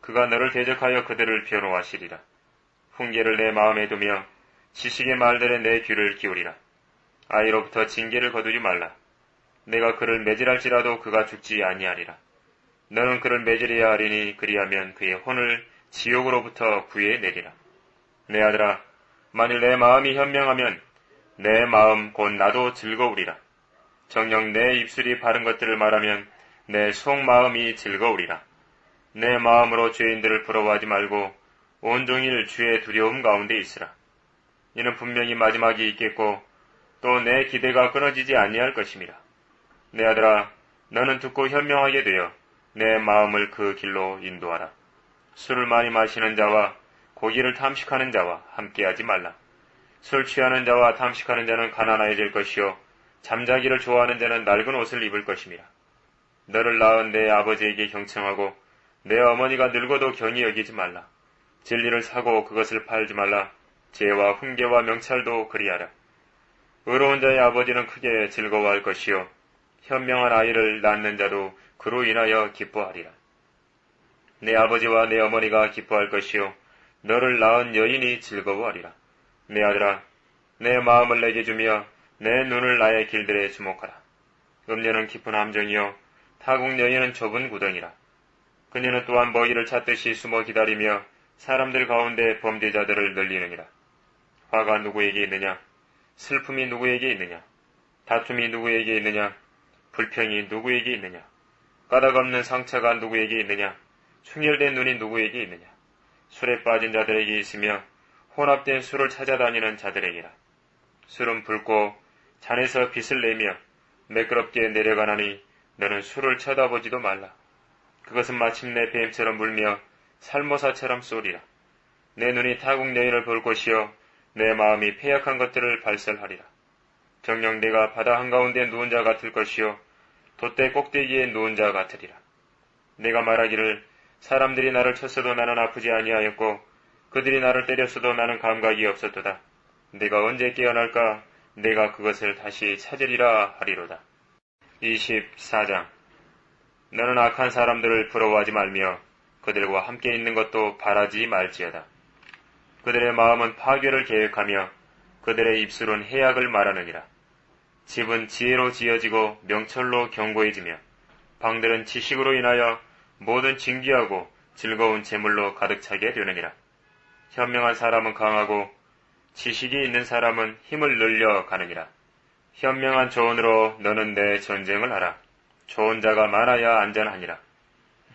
그가 너를 대적하여 그들을 변호하시리라. 훈계를 내 마음에 두며 지식의 말들에 내 귀를 기울이라. 아이로부터 징계를 거두지 말라. 내가 그를 매질할지라도 그가 죽지 아니하리라. 너는 그를 매질해야 하리니 그리하면 그의 혼을 지옥으로부터 구해내리라. 내 아들아, 만일 내 마음이 현명하면 내 마음 곧 나도 즐거우리라. 정녕 내 입술이 바른 것들을 말하면 내 속마음이 즐거우리라. 내 마음으로 죄인들을 부러워하지 말고 온종일 주의 두려움 가운데 있으라. 이는 분명히 마지막이 있겠고 또 내 기대가 끊어지지 아니할 것임이라. 내 아들아, 너는 듣고 현명하게 되어 내 마음을 그 길로 인도하라. 술을 많이 마시는 자와 고기를 탐식하는 자와 함께하지 말라. 술 취하는 자와 탐식하는 자는 가난해질 것이요 잠자기를 좋아하는 자는 낡은 옷을 입을 것임이라. 너를 낳은 내 아버지에게 경청하고 내 어머니가 늙어도 경히 여기지 말라. 진리를 사고 그것을 팔지 말라. 죄와 훈계와 명찰도 그리하라. 의로운 자의 아버지는 크게 즐거워할 것이요 현명한 아이를 낳는 자도 그로 인하여 기뻐하리라. 내 아버지와 내 어머니가 기뻐할 것이요 너를 낳은 여인이 즐거워하리라. 내 아들아, 내 마음을 내게 주며 내 눈을 나의 길들에 주목하라. 음녀는 깊은 함정이요 타국 여인은 좁은 구덩이라. 그녀는 또한 먹이를 찾듯이 숨어 기다리며 사람들 가운데 범죄자들을 늘리느니라. 화가 누구에게 있느냐? 슬픔이 누구에게 있느냐? 다툼이 누구에게 있느냐? 불평이 누구에게 있느냐? 까닭 없는 상처가 누구에게 있느냐? 충혈된 눈이 누구에게 있느냐? 술에 빠진 자들에게 있으며 혼합된 술을 찾아다니는 자들에게라. 술은 붉고 잔에서 빛을 내며 매끄럽게 내려가나니 너는 술을 쳐다보지도 말라. 그것은 마침내 뱀처럼 물며 살모사처럼 쏘리라. 내 눈이 타국 여인을 볼 것이요 내 마음이 패역한 것들을 발설하리라. 정녕 내가 바다 한가운데 누운 자 같을 것이요 돛대 꼭대기에 누운 자 같으리라. 내가 말하기를 사람들이 나를 쳤어도 나는 아프지 아니하였고 그들이 나를 때렸어도 나는 감각이 없었도다. 내가 언제 깨어날까? 내가 그것을 다시 찾으리라 하리로다. 24장. 너는 악한 사람들을 부러워하지 말며 그들과 함께 있는 것도 바라지 말지어다. 그들의 마음은 파괴를 계획하며 그들의 입술은 해악을 말하느니라. 집은 지혜로 지어지고 명철로 견고해지며 방들은 지식으로 인하여 모든 진귀하고 즐거운 재물로 가득 차게 되느니라. 현명한 사람은 강하고 지식이 있는 사람은 힘을 늘려 가느니라. 현명한 조언으로 너는 내 전쟁을 하라. 좋은 자가 많아야 안전하니라.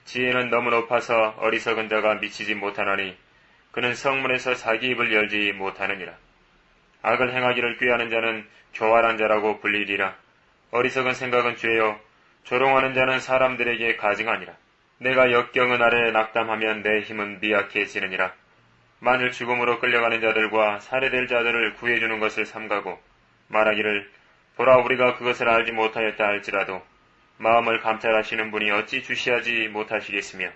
지혜는 너무 높아서 어리석은 자가 미치지 못하나니 그는 성문에서 자기 입을 열지 못하느니라. 악을 행하기를 꾀하는 자는 교활한 자라고 불리리라. 어리석은 생각은 죄요 조롱하는 자는 사람들에게 가증하니라. 내가 역경은 아래 낙담하면 내 힘은 미약해지느니라. 만일 죽음으로 끌려가는 자들과 살해될 자들을 구해주는 것을 삼가고 말하기를 보라 우리가 그것을 알지 못하였다 할지라도 마음을 감찰하시는 분이 어찌 주시하지 못하시겠으며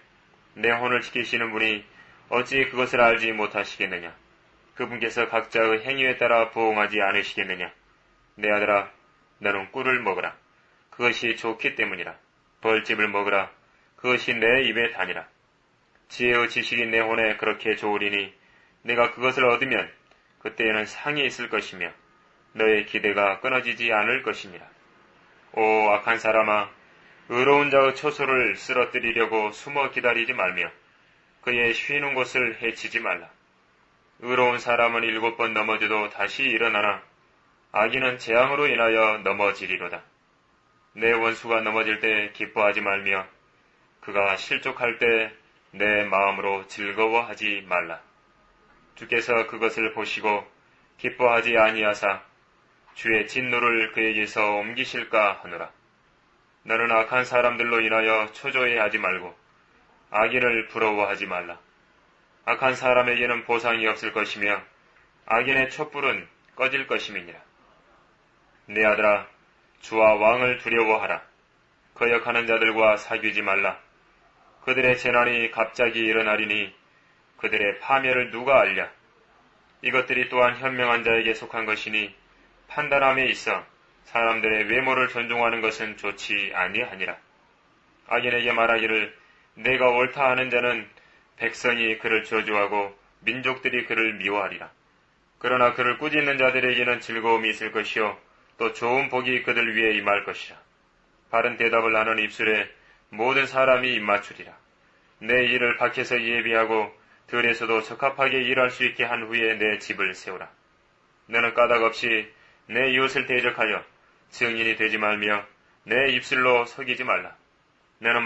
내 혼을 지키시는 분이 어찌 그것을 알지 못하시겠느냐. 그분께서 각자의 행위에 따라 보응하지 않으시겠느냐. 내 아들아, 너는 꿀을 먹으라. 그것이 좋기 때문이라. 벌집을 먹으라. 그것이 내 입에 다니라. 지혜의 지식이 내 혼에 그렇게 좋으리니 내가 그것을 얻으면 그때에는 상이 있을 것이며 너의 기대가 끊어지지 않을 것이니라. 오 악한 사람아, 의로운 자의 처소를 쓰러뜨리려고 숨어 기다리지 말며 그의 쉬는 곳을 해치지 말라. 의로운 사람은 7번 넘어져도 다시 일어나나 악인은 재앙으로 인하여 넘어지리로다. 내 원수가 넘어질 때 기뻐하지 말며 그가 실족할 때 내 마음으로 즐거워하지 말라. 주께서 그것을 보시고 기뻐하지 아니하사 주의 진노를 그에게서 옮기실까 하노라. 너는 악한 사람들로 인하여 초조해하지 말고 악인을 부러워하지 말라. 악한 사람에게는 보상이 없을 것이며 악인의 촛불은 꺼질 것임이니라. 내 아들아, 주와 왕을 두려워하라. 거역하는 자들과 사귀지 말라. 그들의 재난이 갑자기 일어나리니 그들의 파멸을 누가 알랴. 이것들이 또한 현명한 자에게 속한 것이니 판단함에 있어 사람들의 외모를 존중하는 것은 좋지 아니하니라. 악인에게 말하기를 내가 옳다 하는 자는 백성이 그를 저주하고 민족들이 그를 미워하리라. 그러나 그를 꾸짖는 자들에게는 즐거움이 있을 것이요 또 좋은 복이 그들 위에 임할 것이라. 바른 대답을 하는 입술에 모든 사람이 입맞추리라. 내 일을 밖에서 예비하고 들에서도 적합하게 일할 수 있게 한 후에 내 집을 세우라. 너는 까닭 없이 내 이웃을 대적하여 증인이 되지 말며 내 입술로 속이지 말라. 너는